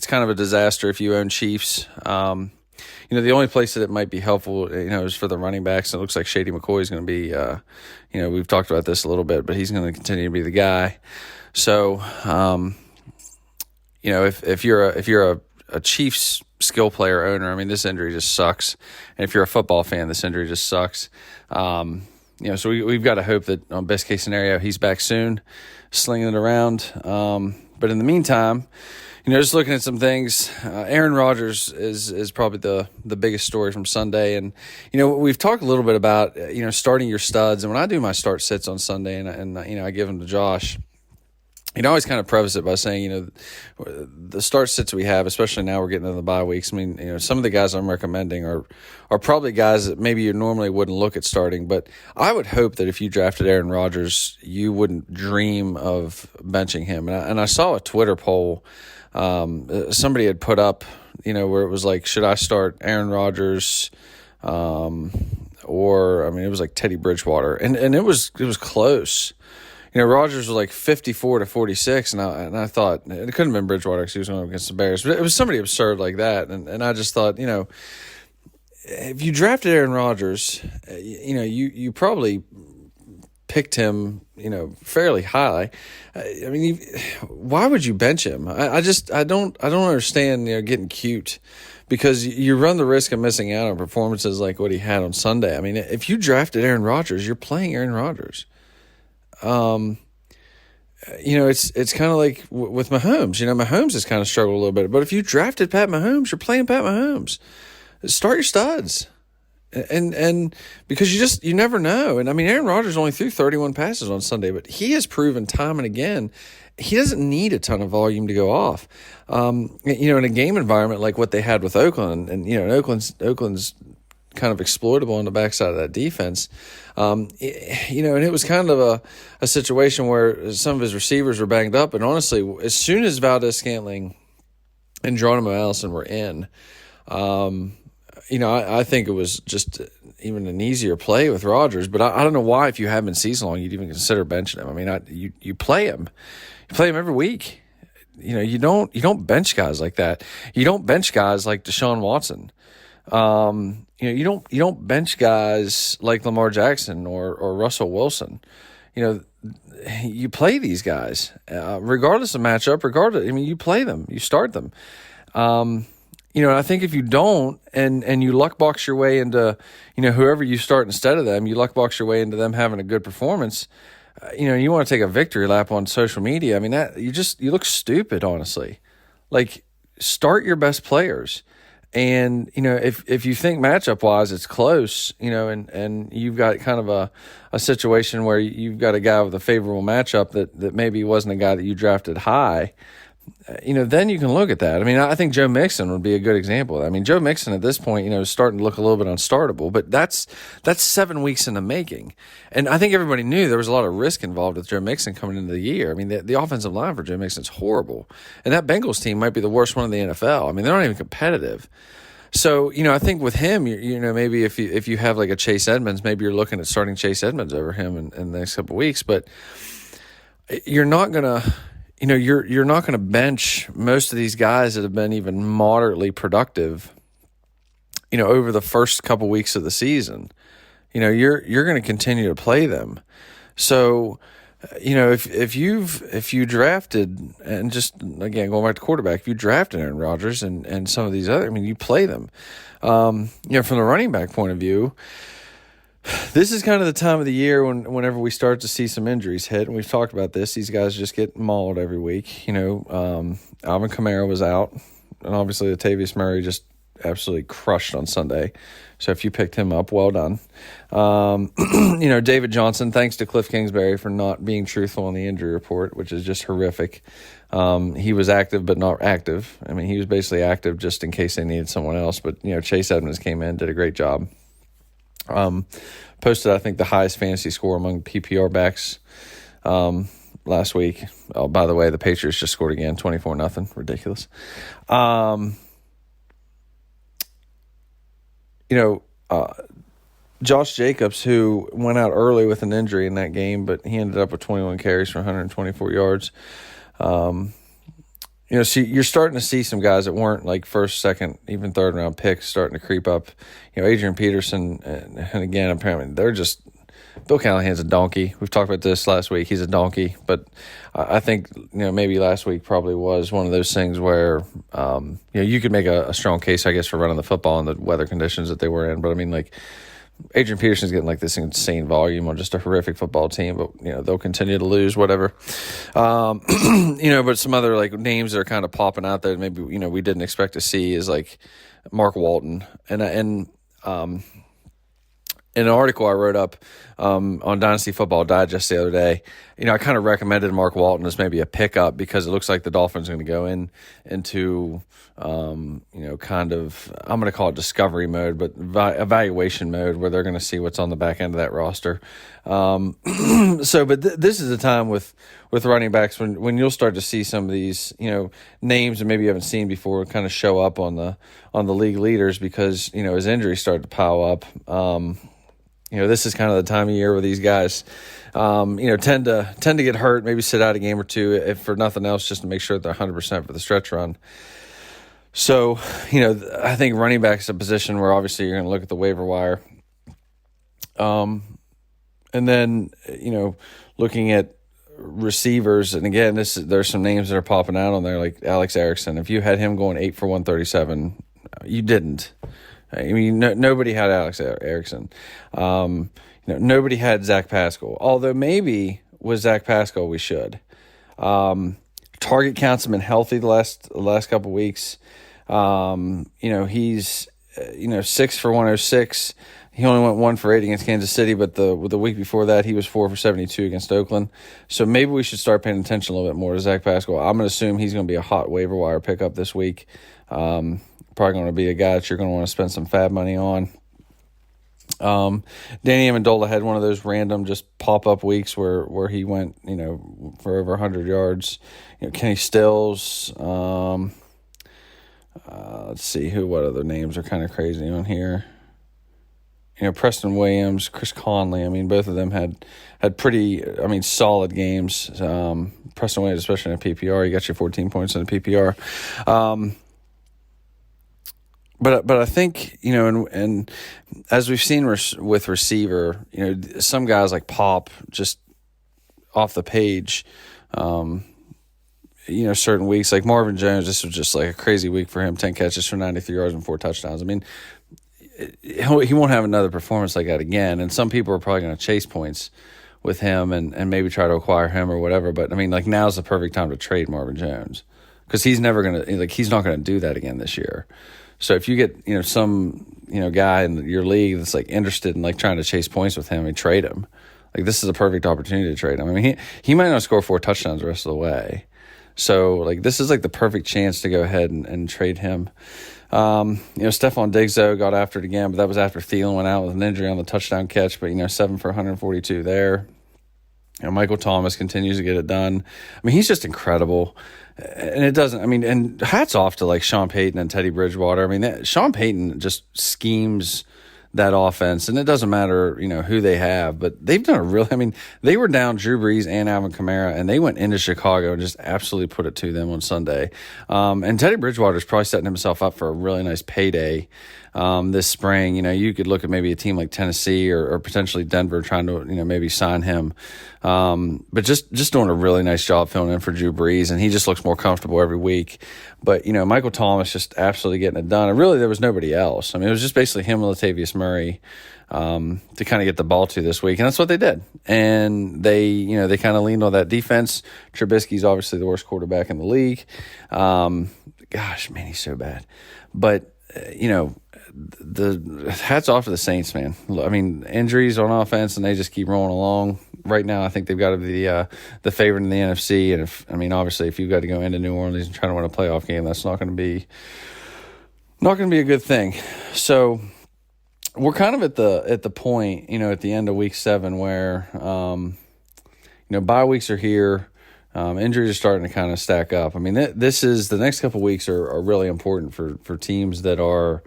kind of a disaster if you own Chiefs. The only place that it might be helpful, is for the running backs. It looks like Shady McCoy is going to be, we've talked about this a little bit, but he's going to continue to be the guy. So, if you're a Chiefs skill player owner, I mean, this injury just sucks. And if you're a football fan, this injury just sucks. So we've got to hope that on best case scenario, he's back soon, slinging it around. But in the meantime, just looking at some things, Aaron Rodgers is probably the biggest story from Sunday. And, we've talked a little bit about, starting your studs. And when I do my start sits on Sunday and I give them to Josh, I always kind of preface it by saying, the start sits we have, especially now we're getting into the bye weeks. I mean, some of the guys I'm recommending are probably guys that maybe you normally wouldn't look at starting. But I would hope that if you drafted Aaron Rodgers, you wouldn't dream of benching him. And I saw a Twitter poll somebody had put up, where it was like, should I start Aaron Rodgers? It was like Teddy Bridgewater. And it was close. Rodgers was like 54-46, and I thought it couldn't have been Bridgewater because he was going against the Bears, but it was somebody absurd like that, and I just thought, if you drafted Aaron Rodgers, you probably picked him, fairly high. I mean, why would you bench him? I don't understand, getting cute. Because you run the risk of missing out on performances like what he had on Sunday. I mean, if you drafted Aaron Rodgers, you're playing Aaron Rodgers. It's kind of like with Mahomes. Mahomes has kind of struggled a little bit. But if you drafted Pat Mahomes, you're playing Pat Mahomes. Start your studs. And because you never know. And I mean, Aaron Rodgers only threw 31 passes on Sunday, but he has proven time and again he doesn't need a ton of volume to go off. In a game environment like what they had with Oakland, and Oakland's kind of exploitable on the backside of that defense. And it was kind of a situation where some of his receivers were banged up. And honestly, as soon as Valdez-Scantling and Geronimo Allison were in, I think it was just even an easier play with Rodgers. But I don't know why, if you have been season long, you'd even consider benching him. I mean, you play him. You play him every week. You don't bench guys like that. You don't bench guys like Deshaun Watson. You don't bench guys like Lamar Jackson or Russell Wilson. You play these guys regardless of matchup. You play them, you start them. I think if you don't and you luck box your way into whoever you start instead of them, you luck box your way into them having a good performance. You want to take a victory lap on social media. I mean, that you look stupid, honestly. Like, start your best players. And, if you think matchup wise it's close, and you've got kind of a situation where you've got a guy with a favorable matchup that maybe wasn't a guy that you drafted high, then you can look at that. I mean, I think Joe Mixon would be a good example. I mean, Joe Mixon at this point, is starting to look a little bit unstartable, but that's 7 weeks in the making. And I think everybody knew there was a lot of risk involved with Joe Mixon coming into the year. I mean, the offensive line for Joe Mixon is horrible. And that Bengals team might be the worst one in the NFL. I mean, they're not even competitive. So, I think with him, maybe if you have like a Chase Edmonds, maybe you're looking at starting Chase Edmonds over him in the next couple of weeks, but you're not going to, you're not going to bench most of these guys that have been even moderately productive, over the first couple weeks of the season. You're going to continue to play them. So, if you drafted, and just again going back to quarterback, if you drafted Aaron Rodgers and some of these other, I mean, you play them. From the running back point of view, this is kind of the time of the year whenever we start to see some injuries hit, and we've talked about this. These guys just get mauled every week. Alvin Kamara was out, and obviously Latavius Murray just absolutely crushed on Sunday. So if you picked him up, well done. David Johnson, thanks to Cliff Kingsbury for not being truthful on the injury report, which is just horrific. He was active but not active. I mean, he was basically active just in case they needed someone else. But, Chase Edmonds came in, did a great job. Posted, I think, the highest fantasy score among PPR backs last week. Oh, by the way, the Patriots just scored again, 24-0. Ridiculous. Josh Jacobs, who went out early with an injury in that game, but he ended up with 21 carries for 124 yards. So you're starting to see some guys that weren't like first, second, even third round picks starting to creep up. Adrian Peterson, and again, apparently they're just – Bill Callahan's a donkey. We've talked about this last week. He's a donkey. But I think, maybe last week probably was one of those things where, you could make a strong case, I guess, for running the football in the weather conditions that they were in. But, I mean, like, Adrian Peterson's getting, like, this insane volume on just a horrific football team. But, they'll continue to lose, whatever. But some other, like, names that are kind of popping out there maybe, we didn't expect to see is, like, Mark Walton. And in an article I wrote up on Dynasty Football Digest the other day, I kind of recommended Mark Walton as maybe a pickup because it looks like the Dolphins are going to go into, kind of, I'm going to call it discovery mode, but evaluation mode where they're going to see what's on the back end of that roster. This is a time with running backs when you'll start to see some of these, names that maybe you haven't seen before kind of show up on the league leaders because, as injuries start to pile up. This is kind of the time of year where these guys, tend to get hurt, maybe sit out a game or two, if for nothing else, just to make sure that they're 100% for the stretch run. So, I think running back is a position where obviously you're going to look at the waiver wire. And then, looking at receivers, and again, there's some names that are popping out on there, like Alex Erickson. If you had him going 8 for 137, you didn't. I mean, nobody had Alex Erickson. Nobody had Zach Pascal. Although maybe with Zach Pascal we should. Target counts have been healthy the last couple of weeks. He's 6 for 106. He only went 1 for 8 against Kansas City, but the week before that he was 4 for 72 against Oakland. So maybe we should start paying attention a little bit more to Zach Pascal. I'm going to assume he's going to be a hot waiver wire pickup this week. Probably going to be a guy that you're going to want to spend some fab money on. Danny Amendola had one of those random just pop-up weeks where he went, for over 100 yards. Kenny Stills. Let's see what other names are kind of crazy on here. Preston Williams, Chris Conley. I mean, both of them had pretty, solid games. Preston Williams, especially in a PPR, you got your 14 points in a PPR. But I think, and as we've seen with receiver, some guys like pop just off the page, certain weeks. Like Marvin Jones, this was just like a crazy week for him, 10 catches for 93 yards and 4 touchdowns. I mean, he won't have another performance like that again, and some people are probably going to chase points with him and maybe try to acquire him or whatever. But, now's the perfect time to trade Marvin Jones because he's never going to – he's not going to do that again this year. So if you get, some, guy in your league that's like interested in like trying to chase points with him and trade him, like this is a perfect opportunity to trade him. He might not score 4 touchdowns the rest of the way. So like this is like the perfect chance to go ahead and trade him. Stephon Diggs though got after it again, but that was after Thielen went out with an injury on the touchdown catch, but 7 for 142 there. Michael Thomas continues to get it done. He's just incredible. And it doesn't, and hats off to like Sean Payton and Teddy Bridgewater. Sean Payton just schemes that offense, and it doesn't matter, who they have, but they've done a really, they were down Drew Brees and Alvin Kamara, and they went into Chicago and just absolutely put it to them on Sunday. And Teddy Bridgewater's probably setting himself up for a really nice payday this spring. You could look at maybe a team like Tennessee or potentially Denver trying to, maybe sign him. But just doing a really nice job filling in for Drew Brees, and he just looks more comfortable every week. But, Michael Thomas just absolutely getting it done. And really, there was nobody else. I mean, it was just basically him and Latavius Murray to kind of get the ball to this week, and that's what they did. And they kind of leaned on that defense. Trubisky's obviously the worst quarterback in the league. Gosh, man, he's so bad. But, the hats off to the Saints, man. I mean, injuries on offense, and they just keep rolling along. Right now, I think they've got to be the favorite in the NFC. And obviously, if you've got to go into New Orleans and try to win a playoff game, that's not going to be a good thing. So we're kind of at the point, at the end of week 7 where, bye weeks are here. Injuries are starting to kind of stack up. I mean, the next couple of weeks are really important for teams that are,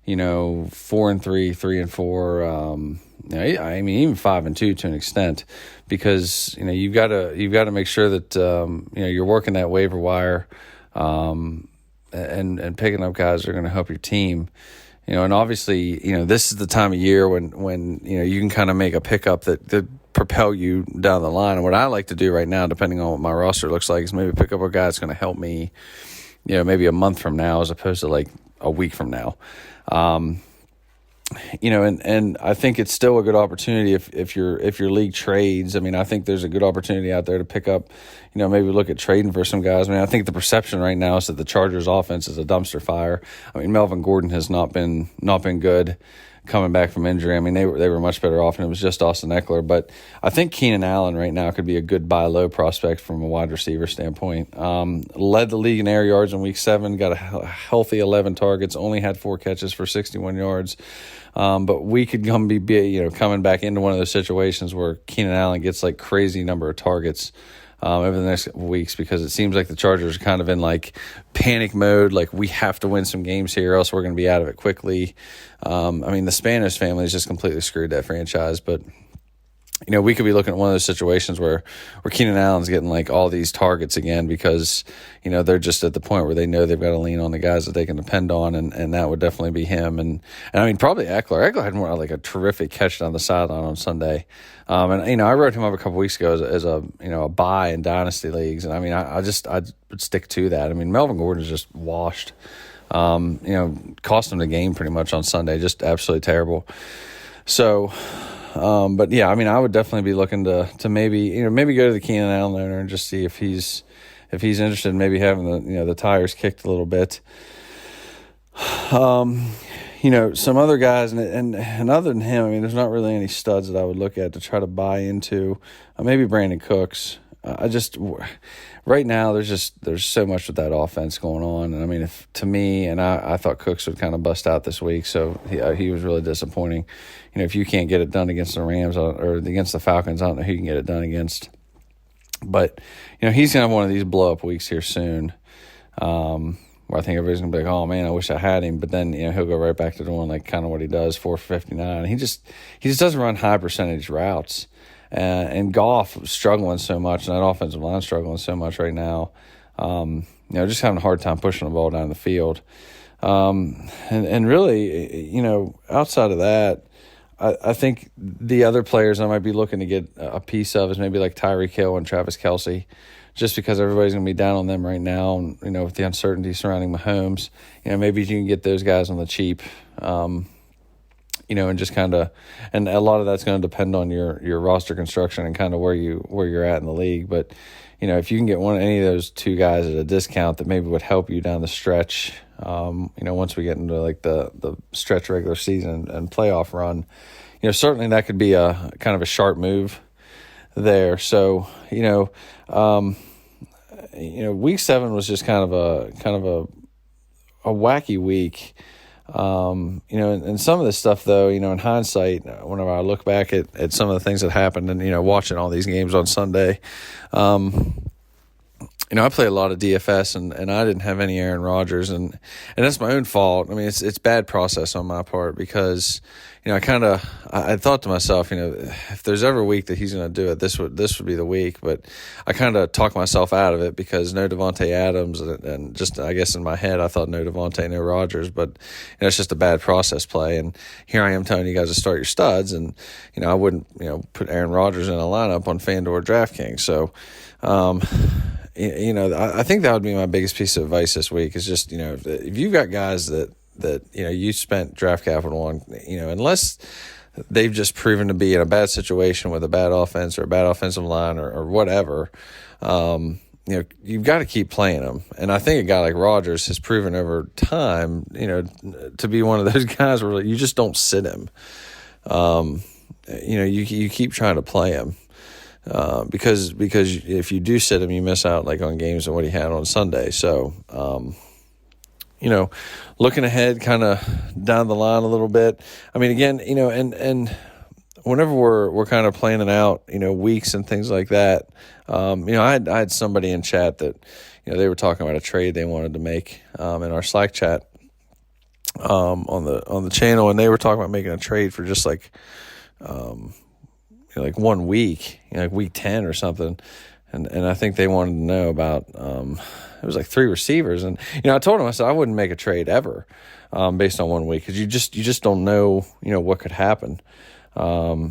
4-3, 3-4. I mean, even 5-2 to an extent, because you've got to make sure that you're working that waiver wire, and picking up guys that are going to help your team. And obviously, this is the time of year when you can kind of make a pickup that propel you down the line. And what I like to do right now, depending on what my roster looks like, is maybe pick up a guy that's going to help me, maybe a month from now as opposed to like a week from now. And I think it's still a good opportunity if your league trades. I mean, I think there's a good opportunity out there to pick up, maybe look at trading for some guys. I mean, I think the perception right now is that the Chargers offense is a dumpster fire. I mean, Melvin Gordon has not been good coming back from injury. I mean, they were much better off, and it was just Austin Eckler. But I think Keenan Allen right now could be a good buy low prospect from a wide receiver standpoint. Led the league in air yards in week 7, got a healthy 11 targets, only had 4 catches for 61 yards. But we could be coming back into one of those situations where Keenan Allen gets like crazy number of targets over the next couple weeks, because it seems like the Chargers are kind of in like panic mode. Like, we have to win some games here, or else we're going to be out of it quickly. I mean, the Spanos family has just completely screwed that franchise, but we could be looking at one of those situations where Keenan Allen's getting like all these targets again, because, they're just at the point where they know they've got to lean on the guys that they can depend on. And that would definitely be him. And I mean, probably Eckler. Eckler had more like a terrific catch down the sideline on Sunday. And, I wrote him up a couple weeks ago as a buy in dynasty leagues. And I mean, I would stick to that. I mean, Melvin Gordon is just washed, cost him the game pretty much on Sunday, just absolutely terrible. So, but yeah, I mean, I would definitely be looking to maybe go to the Keenan Allen owner and just see if he's interested in maybe having the tires kicked a little bit. Some other guys, and other than him, I mean, there's not really any studs that I would look at to try to buy into. Maybe Brandon Cooks. Right now there's so much with that offense going on, and I mean, I thought Cooks would kind of bust out this week, so he was really disappointing. If you can't get it done against the Rams or against the Falcons, I don't know who you can get it done against. But he's gonna have one of these blow up weeks here soon, where I think everybody's gonna be like, "Oh man, I wish I had him." But then he'll go right back to doing like kind of what he does, 459. He just doesn't run high percentage routes. And Goff struggling so much, and that offensive line struggling so much right now. Just having a hard time pushing the ball down the field. And really, outside of that, I think the other players I might be looking to get a piece of is maybe like Tyreek Hill and Travis Kelce, just because everybody's going to be down on them right now. And, with the uncertainty surrounding Mahomes, maybe you can get those guys on the cheap. And just kind of, and a lot of that's going to depend on your roster construction and kind of where you're at in the league. But, if you can get any of those 2 guys at a discount that maybe would help you down the stretch, once we get into like the stretch regular season and playoff run, certainly that could be a kind of a sharp move there. So, week 7 was just kind of a wacky week. And some of this stuff, though, in hindsight, whenever I look back at some of the things that happened and, watching all these games on Sunday, I play a lot of DFS, and I didn't have any Aaron Rodgers, and that's my own fault. I mean, it's bad process on my part because, I thought to myself, if there's ever a week that he's going to do it, this would be the week. But I kind of talked myself out of it because no Devontae Adams, and just, I guess in my head, I thought no Devontae, no Rodgers, but it's just a bad process play. And here I am telling you guys to start your studs, and, I wouldn't, put Aaron Rodgers in a lineup on FanDuel or DraftKings. So, I think that would be my biggest piece of advice this week is just, if you've got guys that you spent draft capital on, unless they've just proven to be in a bad situation with a bad offense or a bad offensive line or whatever, you've got to keep playing them. And I think a guy like Rodgers has proven over time, to be one of those guys where you just don't sit him. You keep trying to play him. Because if you do sit him, you miss out on games and what he had on Sunday. So, looking ahead, kind of down the line a little bit. I mean, again, and whenever we're kind of planning out, weeks and things like that, I had somebody in chat that, they were talking about a trade they wanted to make in our Slack chat on the channel, and they were talking about making a trade for just like 1 week, like week 10 or something. And I think they wanted to know about, it was like 3 receivers. And, I told them, I said, I wouldn't make a trade ever based on 1 week because you just don't know, what could happen. So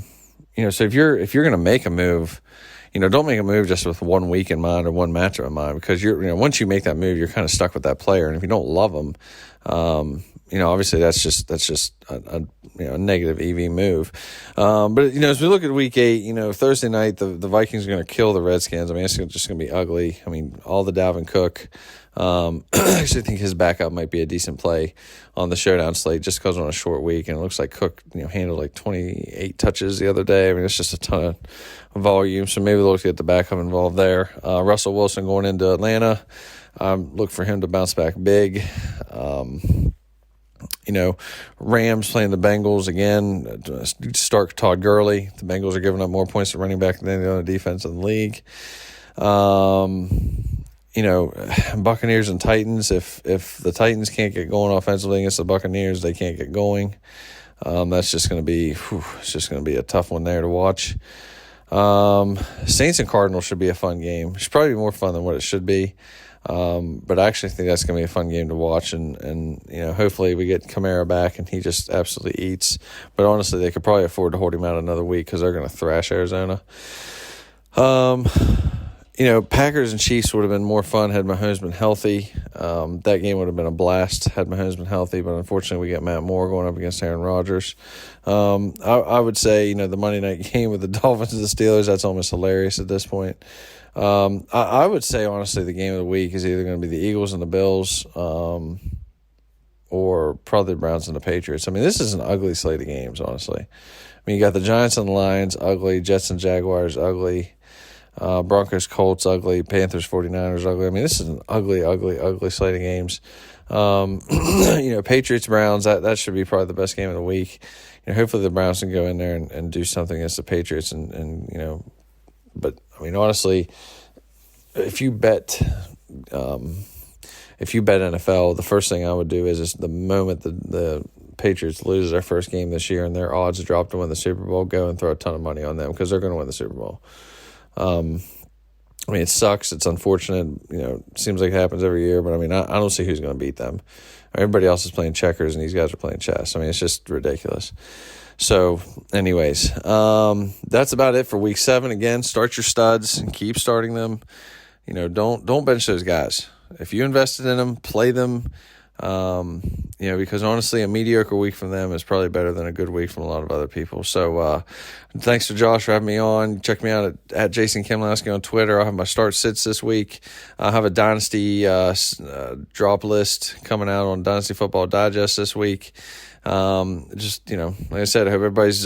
if you're going to make a move, don't make a move just with 1 week in mind or one matchup in mind because once you make that move, you're kind of stuck with that player. And if you don't love them, obviously that's just a negative EV move. But as we look at week 8, Thursday night, the Vikings are going to kill the Redskins. I mean, it's just going to be ugly. I mean, all the Dalvin Cook. I actually think his backup might be a decent play on the showdown slate just because on a short week. And it looks like Cook, handled like 28 touches the other day. I mean, it's just a ton of volume. So maybe they'll get the backup involved there. Russell Wilson going into Atlanta. Look for him to bounce back big. Rams playing the Bengals again. Start Todd Gurley. The Bengals are giving up more points to running back than any other defense in the league. Buccaneers and Titans. If the Titans can't get going offensively against the Buccaneers, they can't get going. That's just going to be a tough one there to watch. Saints and Cardinals should be a fun game. It should probably be more fun than what it should be. But I actually think that's going to be a fun game to watch, and hopefully we get Kamara back and he just absolutely eats. But honestly, they could probably afford to hold him out another week because they're going to thrash Arizona. Packers and Chiefs would have been more fun had Mahomes been healthy. That game would have been a blast had Mahomes been healthy, but unfortunately we get Matt Moore going up against Aaron Rodgers. I would say, the Monday night game with the Dolphins and the Steelers, that's almost hilarious at this point. I would say, honestly, the game of the week is either going to be the Eagles and the Bills or probably the Browns and the Patriots. I mean, this is an ugly slate of games, honestly. I mean, you got the Giants and the Lions, ugly. Jets and Jaguars, ugly. Broncos, Colts, ugly. Panthers, 49ers, ugly. I mean, this is an ugly, ugly, ugly slate of games. Patriots, Browns, that should be probably the best game of the week. Hopefully the Browns can go in there and do something against the Patriots but I mean, honestly, if you bet NFL, the first thing I would do is the moment the Patriots lose their first game this year and their odds drop to win the Super Bowl, go and throw a ton of money on them because they're going to win the Super Bowl. I mean, it sucks. It's unfortunate. It seems like it happens every year, but I mean, I don't see who's going to beat them. Everybody else is playing checkers and these guys are playing chess. I mean, it's just ridiculous. So, anyways, that's about it for week 7. Again, start your studs and keep starting them. Don't bench those guys. If you invested in them, play them. Because honestly, a mediocre week from them is probably better than a good week from a lot of other people. So, thanks to Josh for having me on. Check me out at Jason Kimlowski on Twitter. I'll have my start sits this week. I'll have a Dynasty drop list coming out on Dynasty Football Digest this week. Like I said, I hope everybody's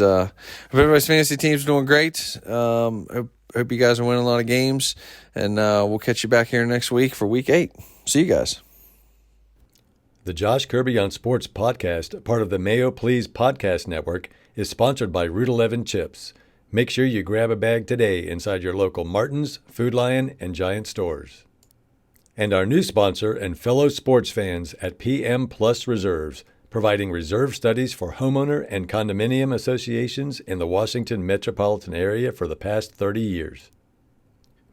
fantasy team's doing great. Hope you guys are winning a lot of games, and we'll catch you back here next week for week 8. See you guys. The Josh Kirby on Sports podcast, part of the Mayo Please podcast network, is sponsored by Route 11 Chips. Make sure you grab a bag today inside your local Martin's, Food Lion, and Giant stores. And our new sponsor and fellow sports fans at PM Plus Reserves, providing reserve studies for homeowner and condominium associations in the Washington metropolitan area for the past 30 years.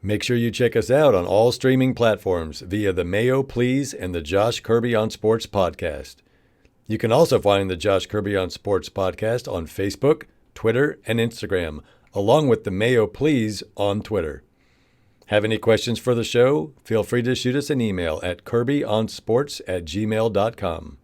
Make sure you check us out on all streaming platforms via the Mayo Please and the Josh Kirby on Sports podcast. You can also find the Josh Kirby on Sports podcast on Facebook, Twitter, and Instagram, along with the Mayo Please on Twitter. Have any questions for the show? Feel free to shoot us an email at kirbyonsports@gmail.com.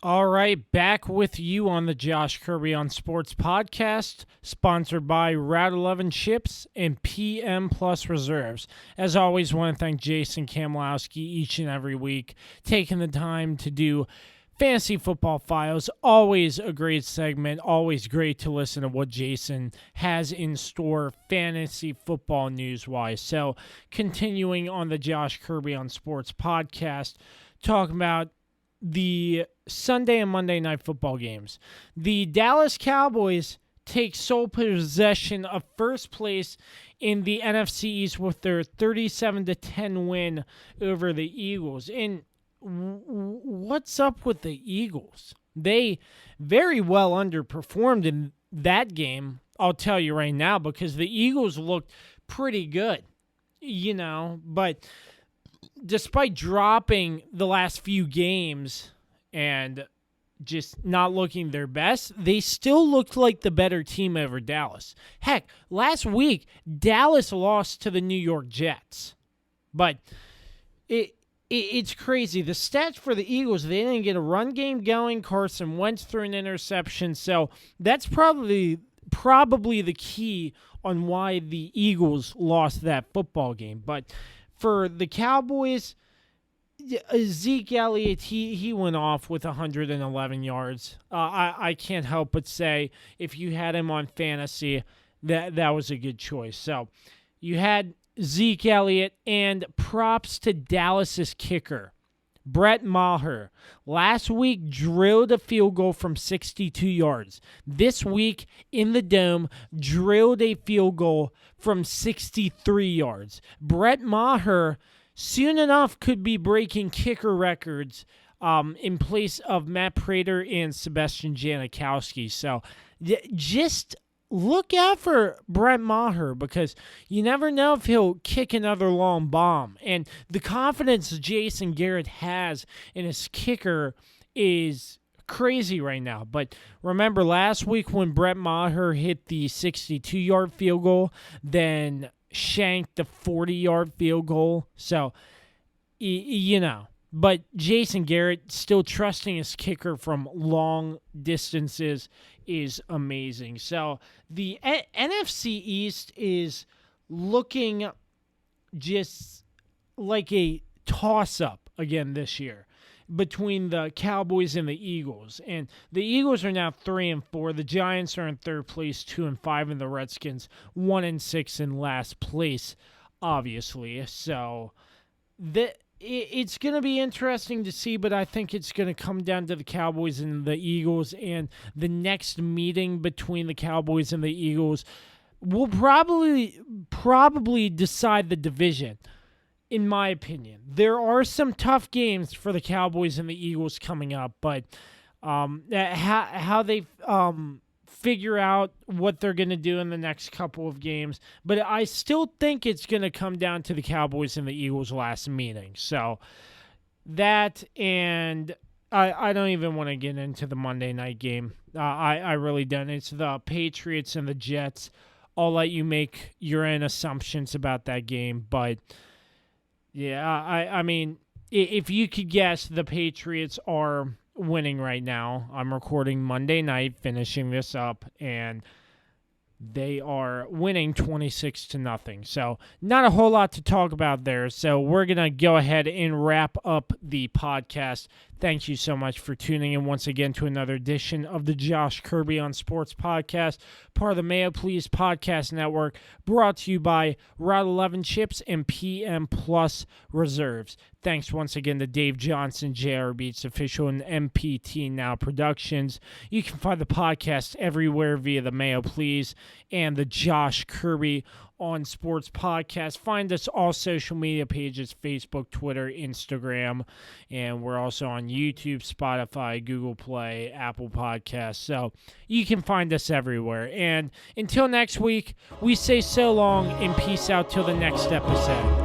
All right, back with you on the Josh Kirby on Sports podcast, sponsored by Route 11 Chips and PM Plus Reserves. As always, want to thank Jason Kamlowski each and every week, taking the time to do Fantasy Football Files. Always a great segment, always great to listen to what Jason has in store fantasy football news-wise. So, continuing on the Josh Kirby on Sports podcast, talking about the Sunday and Monday night football games. The Dallas Cowboys take sole possession of first place in the NFC East with their 37-10 win over the Eagles. And what's up with the Eagles? They very well underperformed in that game, I'll tell you right now, because the Eagles looked pretty good, but despite dropping the last few games and just not looking their best, they still looked like the better team over Dallas. Heck, last week, Dallas lost to the New York Jets. But it's crazy. The stats for the Eagles, they didn't get a run game going. Carson Wentz threw an interception. So that's probably the key on why the Eagles lost that football game. But for the Cowboys, Zeke Elliott, he went off with 111 yards. I can't help but say, if you had him on fantasy, that was a good choice. So you had Zeke Elliott, and props to Dallas's kicker, Brett Maher. Last week, drilled a field goal from 62 yards. This week, in the Dome, drilled a field goal from 63 yards. Brett Maher, soon enough, could be breaking kicker records in place of Matt Prater and Sebastian Janikowski. So, just look out for Brett Maher, because you never know if he'll kick another long bomb. And the confidence Jason Garrett has in his kicker is crazy right now. But remember last week when Brett Maher hit the 62-yard field goal, then shanked the 40-yard field goal. So, But Jason Garrett, still trusting his kicker from long distances, is amazing. So the NFC East is looking just like a toss-up again this year between the Cowboys and the Eagles. And the Eagles are now 3-4. The Giants are in third place, 2-5, and the Redskins 1-6 in last place, obviously. So it's going to be interesting to see, but I think it's going to come down to the Cowboys and the Eagles, and the next meeting between the Cowboys and the Eagles will probably decide the division, in my opinion. There are some tough games for the Cowboys and the Eagles coming up, but how they figure out what they're going to do in the next couple of games. But I still think it's going to come down to the Cowboys and the Eagles' last meeting. So that, and I don't even want to get into the Monday night game. I really don't. It's the Patriots and the Jets. I'll let you make your own assumptions about that game. But, yeah, I mean, if you could guess, the Patriots are winning right now. I'm recording Monday night, finishing this up, and they are winning 26-0. So not a whole lot to talk about there. So we're going to go ahead and wrap up the podcast. Thank you so much for tuning in once again to another edition of the Josh Kirby on Sports podcast, part of the Mayo Please Podcast Network, brought to you by Route 11 Chips and PM Plus Reserves. Thanks once again to Dave Johnson, JR Beats Official, and MPT Now Productions. You can find the podcast everywhere via the Mayo Please and the Josh Kirby on Sports podcast. Find us all social media pages, Facebook, Twitter, Instagram, and we're also on YouTube, Spotify, Google Play, Apple Podcasts. So you can find us everywhere. And until next week, we say so long and peace out till the next episode.